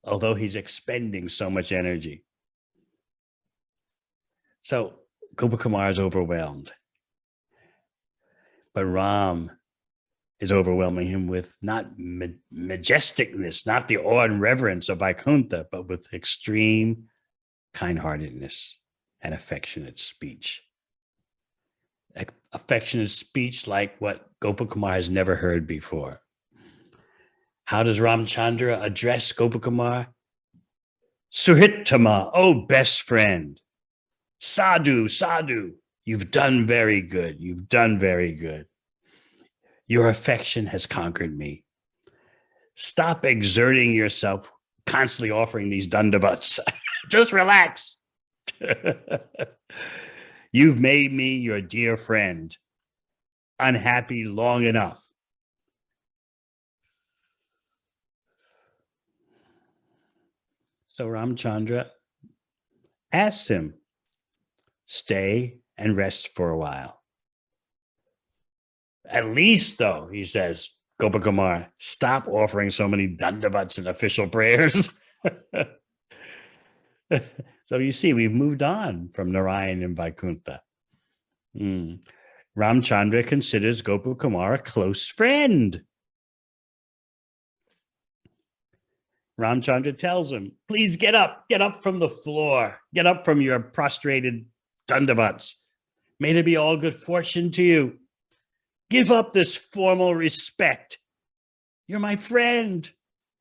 Although he's expending so much energy. So Gopakumar is overwhelmed. But Ram is overwhelming him with not majesticness, not the awe and reverence of Vaikuntha, but with extreme kind-heartedness and affectionate speech. Affectionate speech like what Gopakumar has never heard before. How does Ramachandra address Gopakumar? Suhitama, oh best friend. Sadhu, sadhu, you've done very good. You've done very good. Your affection has conquered me. Stop exerting yourself, constantly offering these dandavats. Just relax. You've made me your dear friend. Unhappy long enough. So Ramachandra asks him, stay and rest for a while. At least, though, he says, Gopakumar, stop offering so many dandavats and official prayers. So you see, we've moved on from Narayan and Vaikuntha. Ramachandra considers Gopakumar a close friend. Ramachandra tells him, please get up from the floor, get up from your prostrated dandavats. May there be all good fortune to you. Give up this formal respect. You're my friend.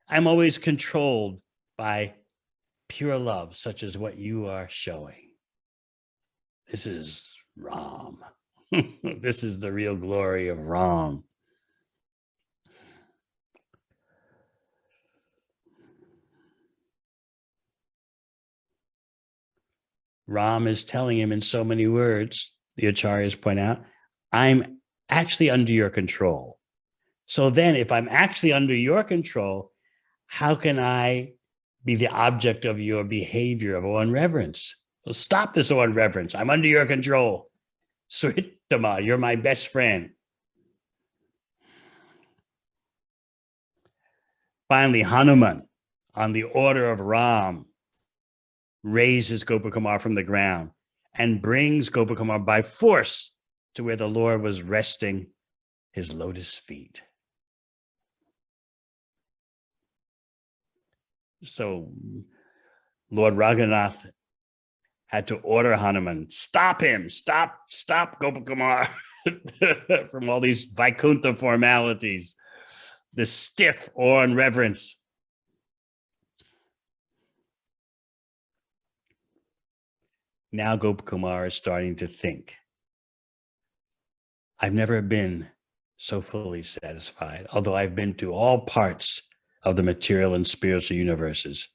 I'm always controlled by pure love, such as what you are showing. This is Ram. This is the real glory of Ram. Ram is telling him in so many words, the acharyas point out, I'm actually under your control. So then if I'm actually under your control, how can I be the object of your behavior of awe and reverence? So stop this awe and reverence. I'm under your control. Sritama, you're my best friend. Finally, Hanuman, on the order of Ram, raises Gopakumar from the ground and brings Gopakumar by force to where the Lord was resting his lotus feet. So Lord Raghunath had to order Hanuman, stop him, stop Gopakumar from all these Vaikuntha formalities, this stiff awe and reverence. Now Gopakumar is starting to think. I've never been so fully satisfied, although I've been to all parts of the material and spiritual universes.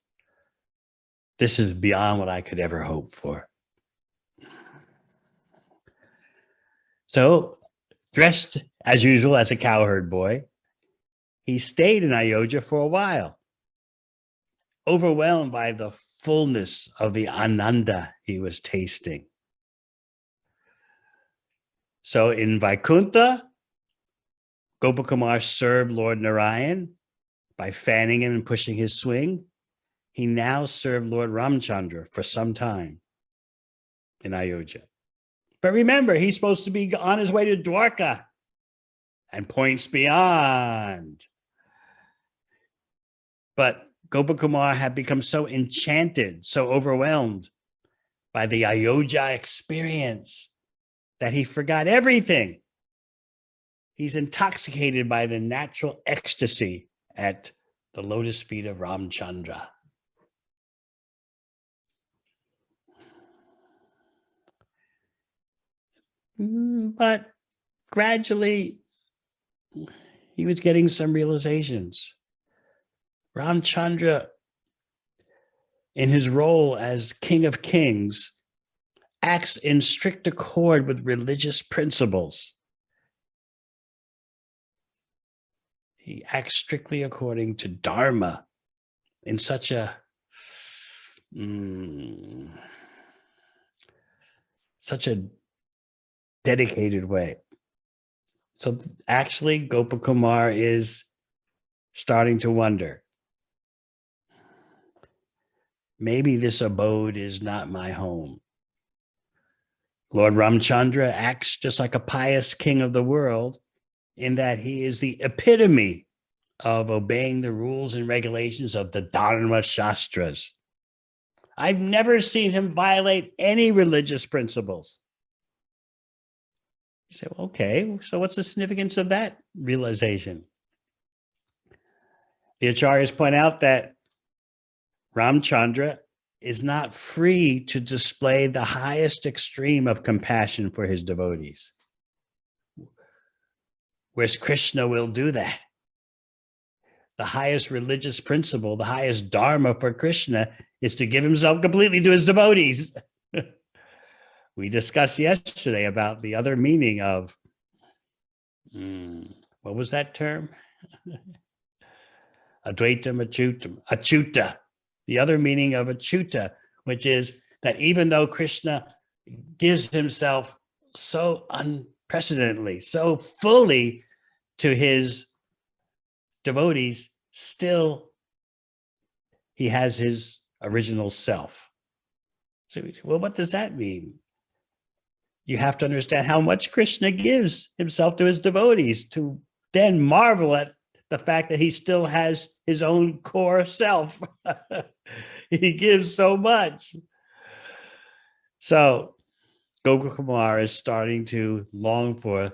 This is beyond what I could ever hope for. So, dressed as usual as a cowherd boy, he stayed in Ayodhya for a while, overwhelmed by the fullness of the ananda he was tasting. So in Vaikuntha, Gopakumar served Lord Narayan by fanning him and pushing his swing. He now served Lord Ramachandra for some time in Ayodhya. But remember, he's supposed to be on his way to Dwarka and points beyond. But Gopakumar had become so enchanted, so overwhelmed by the Ayodhya experience that he forgot everything. He's intoxicated by the natural ecstasy at the lotus feet of Ramachandra. But gradually, he was getting some realizations. Ramachandra, in his role as King of Kings, acts in strict accord with religious principles. He acts strictly according to Dharma in such a dedicated way. So actually, Gopakumar is starting to wonder, maybe this abode is not my home. Lord Ramachandra acts just like a pious king of the world in that he is the epitome of obeying the rules and regulations of the Dharma Shastras. I've never seen him violate any religious principles. You say, well, okay, so what's the significance of that realization? The acharyas point out that Ramachandra is not free to display the highest extreme of compassion for his devotees, whereas Krishna will do that. The highest religious principle, the highest dharma for Krishna is to give himself completely to his devotees. We discussed yesterday about the other meaning of, what was that term? Advaitam, achyuta. The other meaning of achyuta, which is that even though Krishna gives himself so unprecedentedly, so fully to his devotees, still he has his original self. So, well, what does that mean? You have to understand how much Krishna gives himself to his devotees to then marvel at the fact that he still has his own core self. He gives so much. So Gopakumar is starting to long for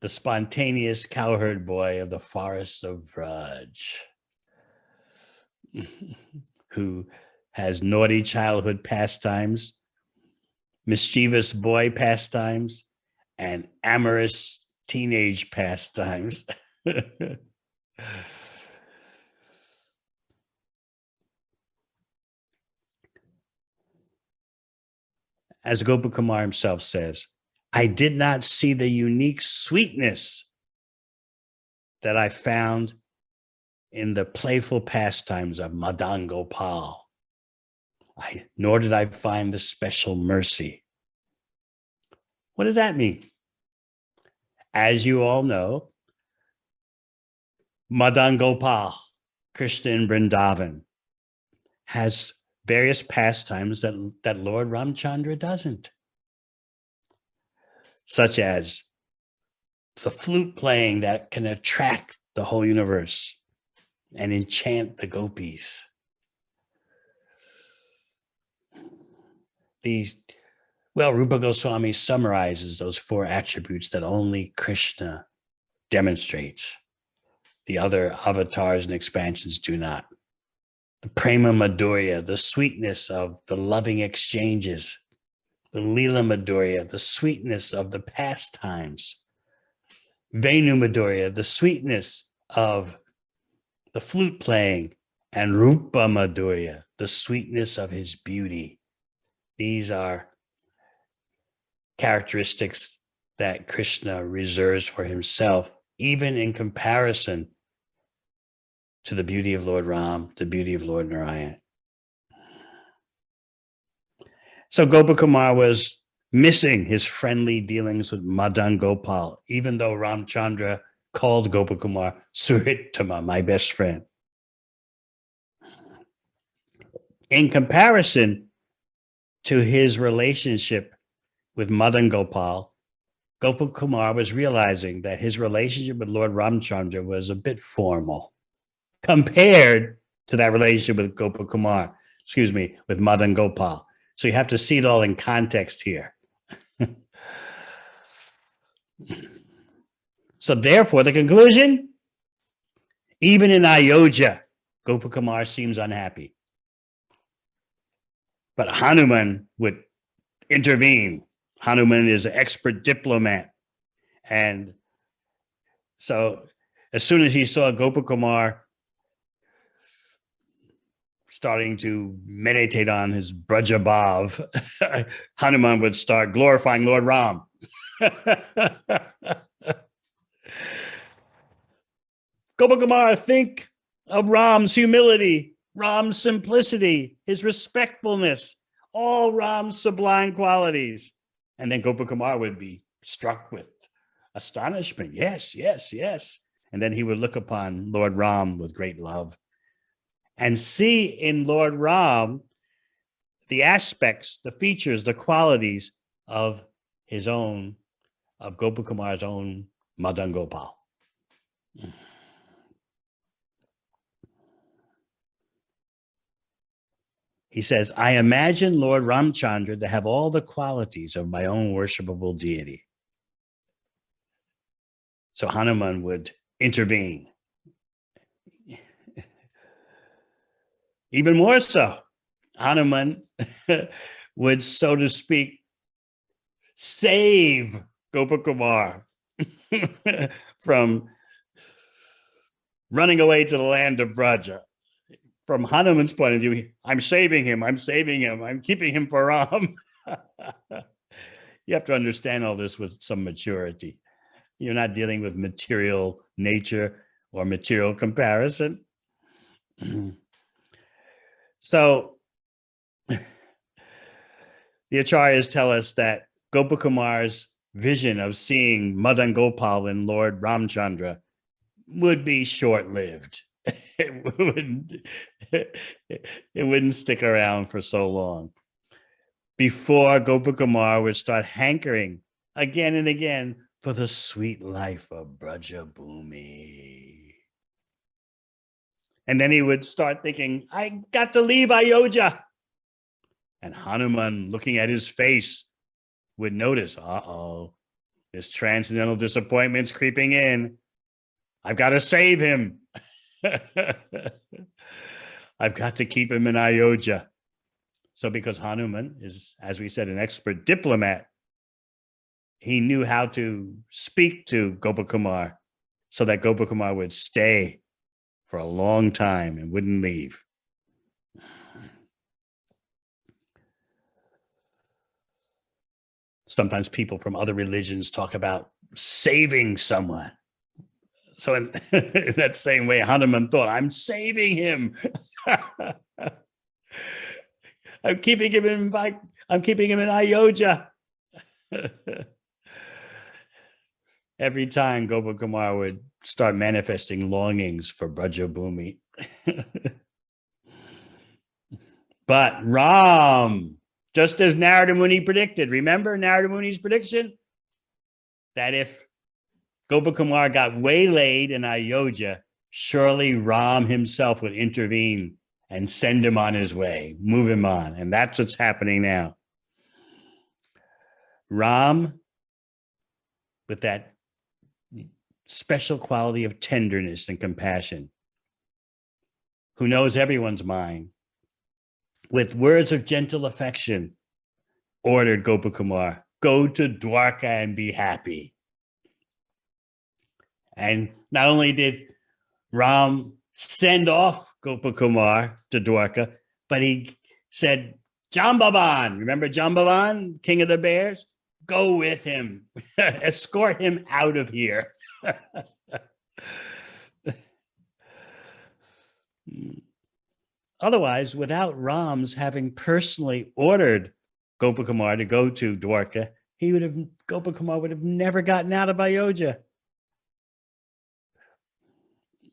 the spontaneous cowherd boy of the forest of Braj, who has naughty childhood pastimes, mischievous boy pastimes, and amorous teenage pastimes. As Gopakumar himself says, I did not see the unique sweetness that I found in the playful pastimes of Madan Gopal. Nor did I find the special mercy. What does that mean? As you all know, Madan Gopal, Krishna in Vrindavan, has various pastimes that Lord Ramachandra doesn't, such as the flute playing that can attract the whole universe and enchant the gopis. Rupa Goswami summarizes those 4 attributes that only Krishna demonstrates. The other avatars and expansions do not. The prema madhurya, the sweetness of the loving exchanges. The lila madhurya, the sweetness of the pastimes. Venu madhurya, the sweetness of the flute playing. And rupa madhurya, the sweetness of his beauty. These are characteristics that Krishna reserves for himself, even in comparison to the beauty of Lord Ram, the beauty of Lord Narayan. So Gopakumar was missing his friendly dealings with Madan Gopal, even though Ramachandra called Gopakumar Surittama, my best friend. In comparison to his relationship with Madan Gopal, Gopakumar was realizing that his relationship with Lord Ramachandra was a bit formal compared to that relationship with with Madan Gopal. So you have to see it all in context here. So therefore, the conclusion, even in Ayodhya, Gopakumar seems unhappy. But Hanuman would intervene. Hanuman is an expert diplomat. And so as soon as he saw Gopakumar starting to meditate on his Brajabhav, Hanuman would start glorifying Lord Ram. Gopakumar, think of Ram's humility, Ram's simplicity, his respectfulness, all Ram's sublime qualities. And then Gopakumar would be struck with astonishment. Yes, yes, yes. And then he would look upon Lord Ram with great love and see in Lord Ram the aspects, the features, the qualities of Gopakumar's own Madan Gopal. He says, I imagine Lord Ramachandra to have all the qualities of my own worshipable deity. So Hanuman would intervene. Even more so, Hanuman would, so to speak, save Gopakumar from running away to the land of Braja. From Hanuman's point of view, I'm saving him, I'm keeping him for Ram. You have to understand all this with some maturity. You're not dealing with material nature or material comparison. So the Acharyas tell us that Gopakumar's vision of seeing Madan Gopal and Lord Ramachandra would be short-lived. It wouldn't stick around for so long before Gopakumar would start hankering again and again for the sweet life of Braja Bhumi. And then he would start thinking, I got to leave Ayodhya. And Hanuman, looking at his face, would notice, this transcendental disappointment's creeping in. I've got to save him. I've got to keep him in Ayodhya. So because Hanuman is, as we said, an expert diplomat, he knew how to speak to Gopakumar so that Gopakumar would stay for a long time and wouldn't leave. sometimes people from other religions talk about saving someone. So in that same way, Hanuman thought, I'm saving him. I'm keeping him in Ayodhya. Every time Gopakumar would start manifesting longings for Brajabhumi. But Ram, just as Narada Muni predicted, remember Narada Muni's prediction? That if Gopakumar got waylaid in Ayodhya, surely Ram himself would intervene and send him on his way, move him on. And that's what's happening now. Ram, with that special quality of tenderness and compassion, who knows everyone's mind, with words of gentle affection, ordered Gopakumar, go to Dwarka and be happy. And not only did Ram send off Gopakumar to Dwarka, but he said, Jambavan, remember Jambavan, king of the bears? Go with him, escort him out of here. Otherwise, without Ram's having personally ordered Gopakumar to go to Dwarka, Gopakumar would have never gotten out of Ayodhya.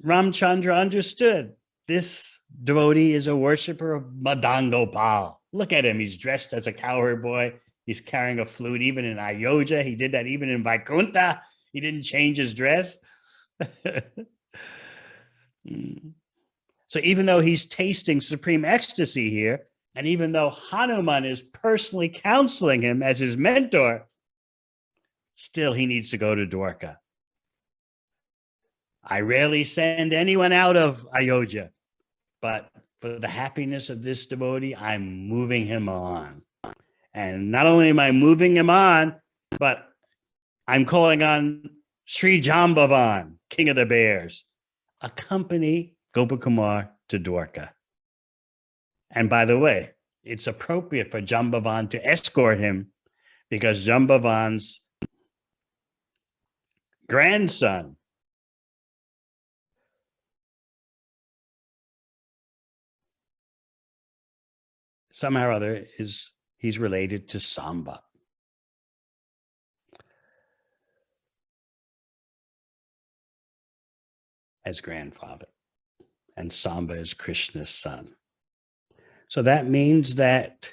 Ramachandra understood this devotee is a worshiper of Madan Gopal. Look at him. He's dressed as a cowherd boy. He's carrying a flute even in Ayodhya. He did that even in Vaikuntha. He didn't change his dress. So even though he's tasting supreme ecstasy here, and even though Hanuman is personally counseling him as his mentor, still he needs to go to Dwarka. I rarely send anyone out of Ayodhya, but for the happiness of this devotee, I'm moving him on. And not only am I moving him on, but I'm calling on Sri Jambavan, king of the bears, accompany Gopakumar to Dwarka. And by the way, it's appropriate for Jambavan to escort him because Jambavan's grandson somehow or other he's related to Samba. As grandfather, and Samba is Krishna's son. So that means that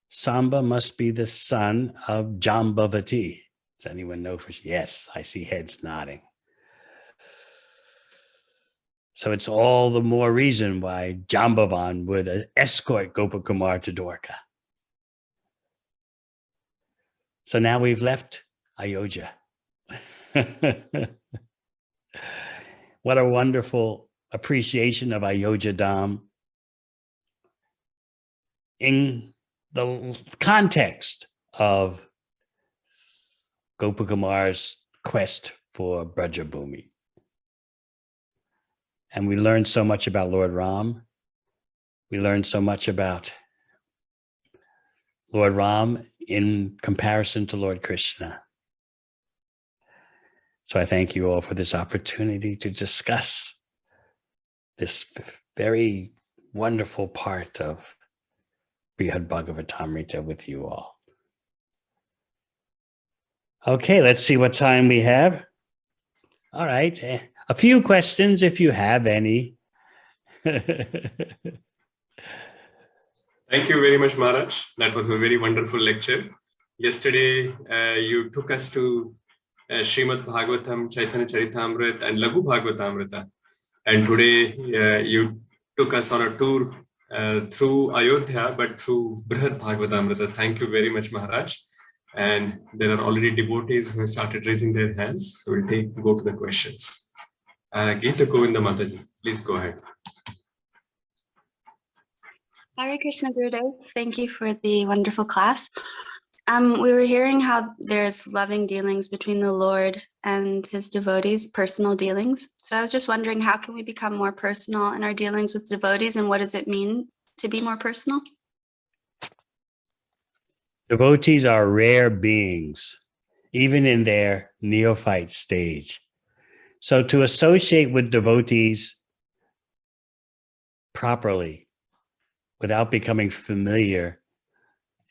Samba must be the son of Jambavati. Does anyone know for sure? Yes, I see heads nodding. So it's all the more reason why Jambavan would escort Gopakumar to Dwarka. So now we've left Ayodhya. What a wonderful appreciation of Ayodhya Dham in the context of Gopakumar's quest for Brajabhumi. And we learned so much about Lord Ram. We learned so much about Lord Ram in comparison to Lord Krishna. So I thank you all for this opportunity to discuss this very wonderful part of Brihad Bhagavatamrita with you all. Okay, let's see what time we have. All right, a few questions if you have any. Thank you very much, Maharaj. That was a very wonderful lecture. Yesterday, you took us to Srimad Bhagavatam, Chaitanya Charitamrita, and Laghu Bhagavatamrita. And today, you took us on a tour through Ayodhya, but through Brihad Bhagavatamrita. Thank you very much, Maharaj. And there are already devotees who have started raising their hands. So we'll go to the questions. Geeta Govinda Mataji, please go ahead. Hare Krishna Gurudev, thank you for the wonderful class. We were hearing how there's loving dealings between the Lord and his devotees, personal dealings. So I was just wondering, how can we become more personal in our dealings with devotees, and what does it mean to be more personal? Devotees are rare beings, even in their neophyte stage. So to associate with devotees properly, without becoming familiar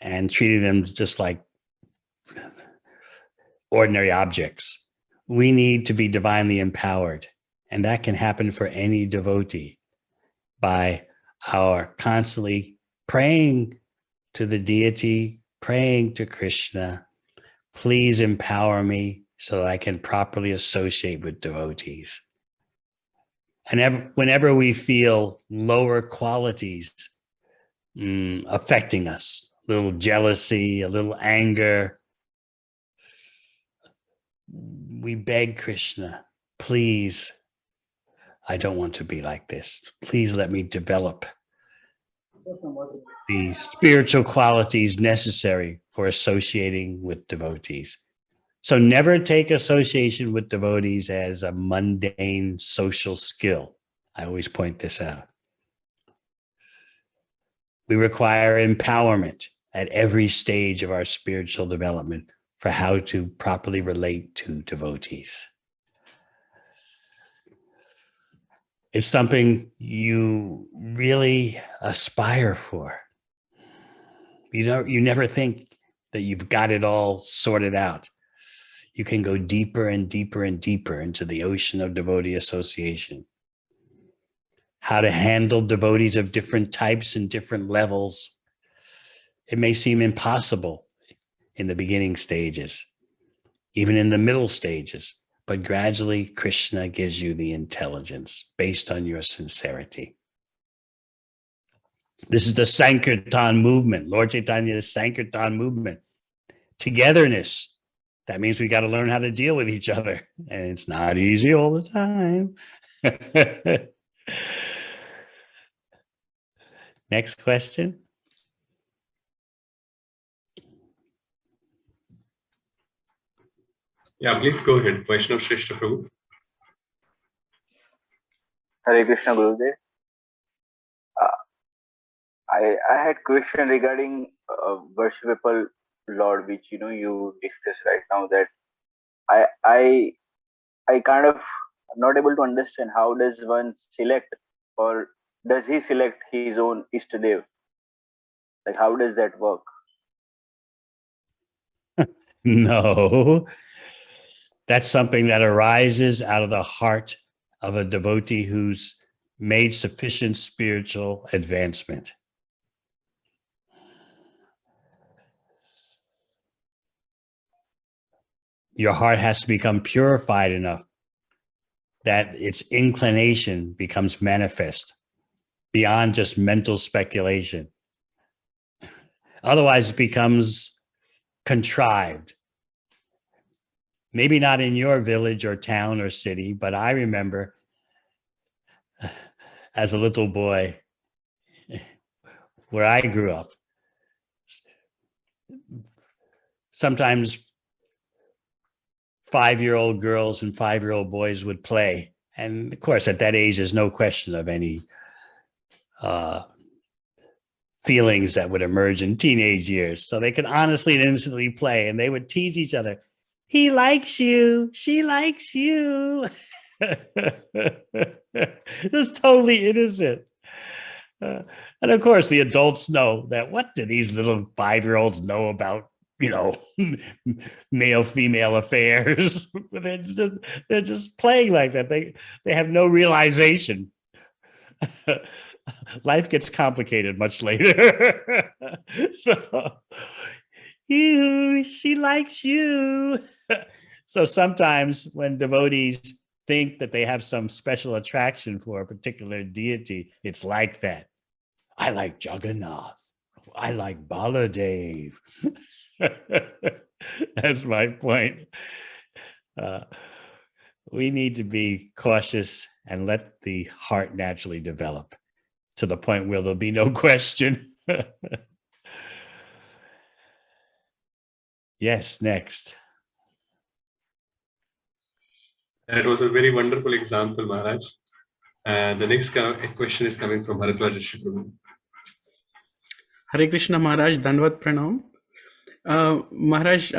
and treating them just like ordinary objects, we need to be divinely empowered. And that can happen for any devotee by our constantly praying to the deity, praying to Krishna, please empower me so that I can properly associate with devotees. And whenever we feel lower qualities affecting us, a little jealousy, a little anger, we beg Krishna, please, I don't want to be like this. Please let me develop the spiritual qualities necessary for associating with devotees. So never take association with devotees as a mundane social skill. I always point this out. We require empowerment at every stage of our spiritual development for how to properly relate to devotees. It's something you really aspire for. You never think that you've got it all sorted out. You can go deeper and deeper and deeper into the ocean of devotee association. How to handle devotees of different types and different levels. It may seem impossible in the beginning stages, even in the middle stages, but gradually Krishna gives you the intelligence based on your sincerity. This is the Sankirtan movement, Lord Chaitanya's Sankirtan movement. Togetherness. That means we got to learn how to deal with each other. And it's not easy all the time. Next question. Yeah, please go ahead, Vaishnav Shrestha Prabhu. Hare Krishna Gurudev. I had question regarding worshipable Lord, which you discussed right now. That I kind of not able to understand how does one select, or does he select his own Ishtadev? Like how does that work? No, that's something that arises out of the heart of a devotee who's made sufficient spiritual advancement. Your heart has to become purified enough that its inclination becomes manifest beyond just mental speculation. Otherwise, it becomes contrived. Maybe not in your village or town or city, but I remember as a little boy where I grew up, sometimes 5-year-old girls and 5-year-old boys would play. And of course, at that age, there's no question of any feelings that would emerge in teenage years. So they could honestly and innocently play, and they would tease each other. He likes you. She likes you. Just totally innocent. And of course, the adults know that what do these little 5-year-olds know about, male-female affairs? They're just playing like that. They have no realization. Life gets complicated much later. So, she likes you. So sometimes when devotees think that they have some special attraction for a particular deity, it's like that. I like Jagannath. I like Baladev. That's my point. We need to be cautious and let the heart naturally develop to the point where there'll be no question. Yes, next. That was a very wonderful example, Maharaj. The next question is coming from Bharatwaj Rishi Prabhu. Hare Krishna Maharaj, Dandavat Pranam. Maharaj,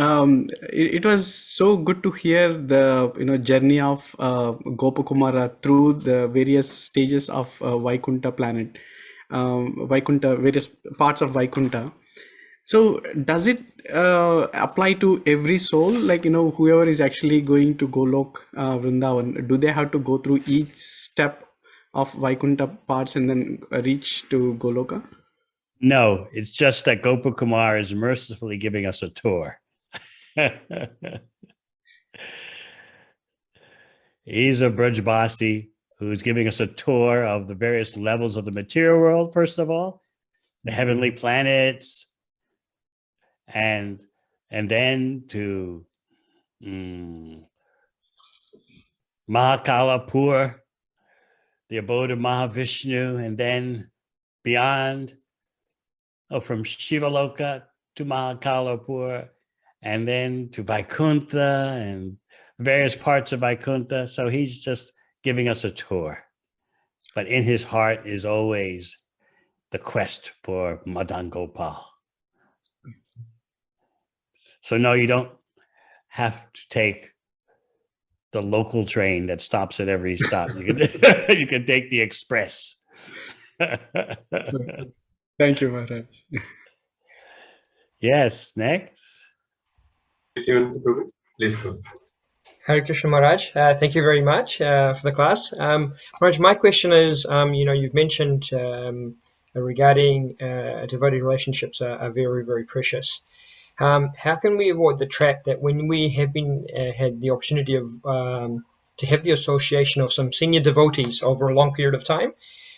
it was so good to hear the journey of Gopakumara through the various stages of Vaikunta planet, Vaikunta, various parts of Vaikunta. So does it apply to every soul? Like, whoever is actually going to Golok, Vrindavan, do they have to go through each step of Vaikunta parts and then reach to Goloka? No, it's just that Gopakumar is mercifully giving us a tour. He's a Brajbasi who's giving us a tour of the various levels of the material world, first of all, the heavenly planets, and then to Mahakalapur, the abode of Mahavishnu, and then beyond, from Shivaloka to Mahakalapur, and then to Vaikuntha and various parts of Vaikuntha. So he's just giving us a tour. But in his heart is always the quest for Madan Gopal. So no, you don't have to take the local train that stops at every stop. You can, you can take the express. Thank you, Maharaj. Yes, next. Please go. Hare Krishna Maharaj, thank you very much for the class. Maharaj, my question is, you've mentioned regarding devotee relationships are very, very precious. How can we avoid the trap that when we have been had the opportunity of to have the association of some senior devotees over a long period of time,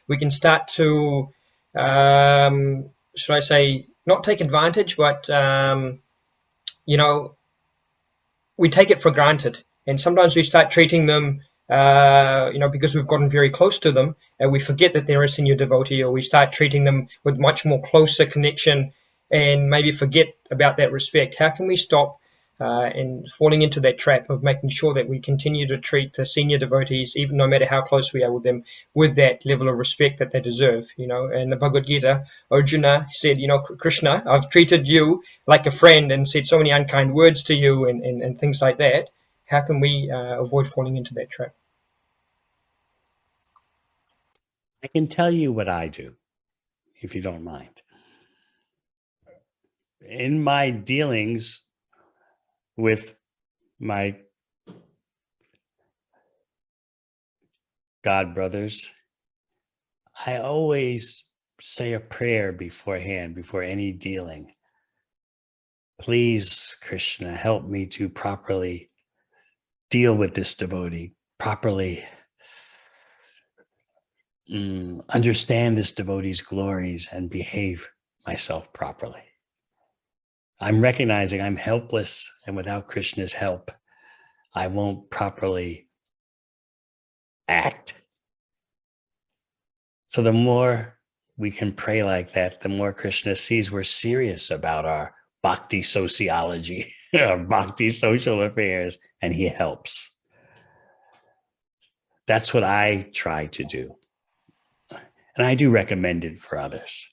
we can start to, should I say, not take advantage, but we take it for granted, and sometimes we start treating them, because we've gotten very close to them, and we forget that they're a senior devotee, or we start treating them with much more closer connection, and maybe forget about that respect. How can we stop and falling into that trap of making sure that we continue to treat the senior devotees, even no matter how close we are with them, with that level of respect that they deserve? And the Bhagavad Gita, Arjuna said, Krishna, I've treated you like a friend and said so many unkind words to you and things like that. How can we avoid falling into that trap? I can tell you what I do, if you don't mind. In my dealings with my God brothers, I always say a prayer beforehand, before any dealing. Please, Krishna, help me to properly deal with this devotee, properly understand this devotee's glories and behave myself properly. I'm recognizing I'm helpless, and without Krishna's help, I won't properly act. So the more we can pray like that, the more Krishna sees we're serious about our bhakti sociology, our bhakti social affairs, and he helps. That's what I try to do. And I do recommend it for others.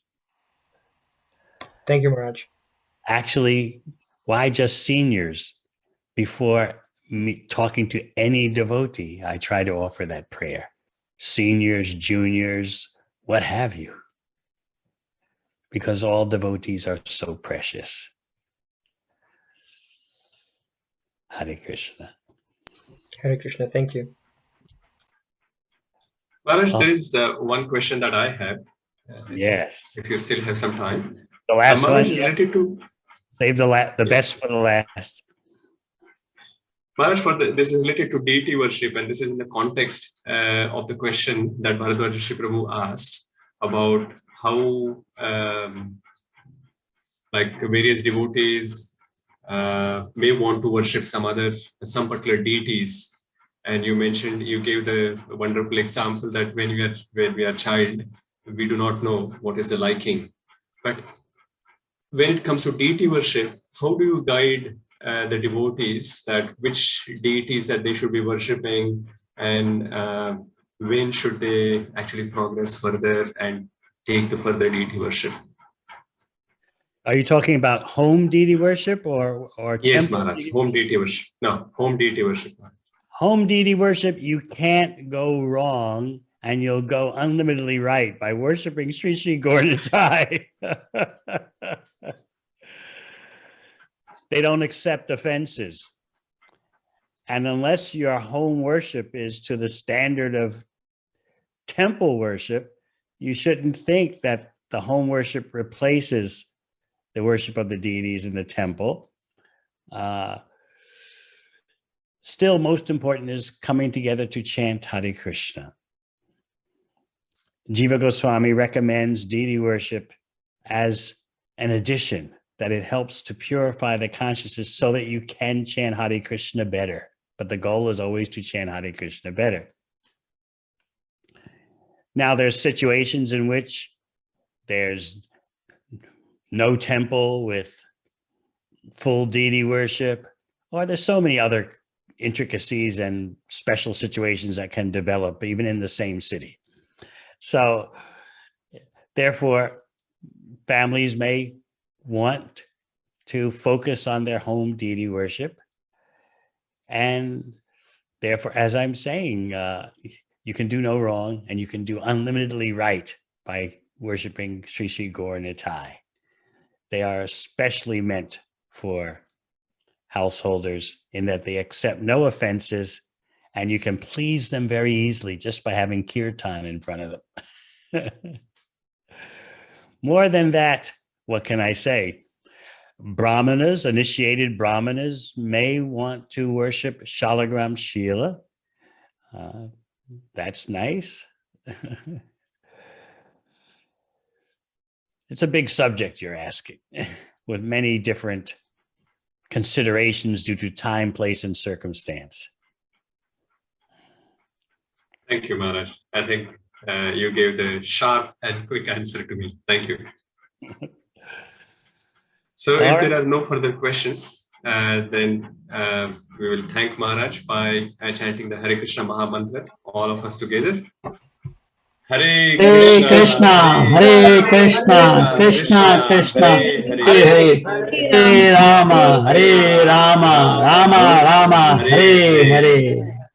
Thank you, Maharaj. Actually, why just seniors? Before me talking to any devotee, I try to offer that prayer. Seniors, juniors, what have you. Because all devotees are so precious. Hare Krishna. Hare Krishna, thank you. Maharaj, there is one question that I have. Yes. If you still have some time. The last Maharaj, one. related to... Save the best for the last. Maharaj, this is related to deity worship, and this is in the context of the question that Bharadwaj Rishi Prabhu asked about how various devotees may want to worship some particular deities. And you gave the wonderful example that when we are a child, we do not know what is the liking. But when it comes to deity worship, how do you guide the devotees that which deities that they should be worshipping, and when should they actually progress further and take the further deity worship? Are you talking about home deity worship or Yes, temple Maharaj. deity Home worship? deity worship. No, home deity worship. Home deity worship, you can't go wrong, and you'll go unlimitedly right by worshiping Sri Sri Gauranitai. They don't accept offenses. And unless your home worship is to the standard of temple worship, you shouldn't think that the home worship replaces the worship of the deities in the temple. Still, most important is coming together to chant Hare Krishna. Jiva Goswami recommends deity worship as an addition, that it helps to purify the consciousness so that you can chant Hare Krishna better. But the goal is always to chant Hare Krishna better. Now, there's situations in which there's no temple with full deity worship, or there's so many other intricacies and special situations that can develop even in the same city. So therefore, families may want to focus on their home deity worship. And therefore, as I'm saying, you can do no wrong and you can do unlimitedly right by worshiping Sri Sri Gauranitai. They are especially meant for householders in that they accept no offenses, and you can please them very easily just by having kirtan in front of them. More than that, what can I say? Brahmanas, initiated brahmanas, may want to worship Shalagram Shila. That's nice. It's a big subject you're asking, with many different considerations due to time, place, and circumstance. Thank you, Maharaj. I think you gave the sharp and quick answer to me. Thank you. So if there are no further questions, then we will thank Maharaj by chanting the Hare Krishna Maha Mantra, all of us together. Hare Krishna, Hare Krishna, Krishna Krishna, Hare Hare, Hare Rama, Rama Rama, Hare Hare.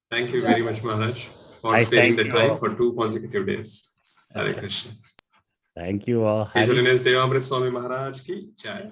Thank you very much, Maharaj, for sparing the time for 2 consecutive days. Hare Krishna. Thank you all. His Holiness Devamrita Swami Maharaj ki jai.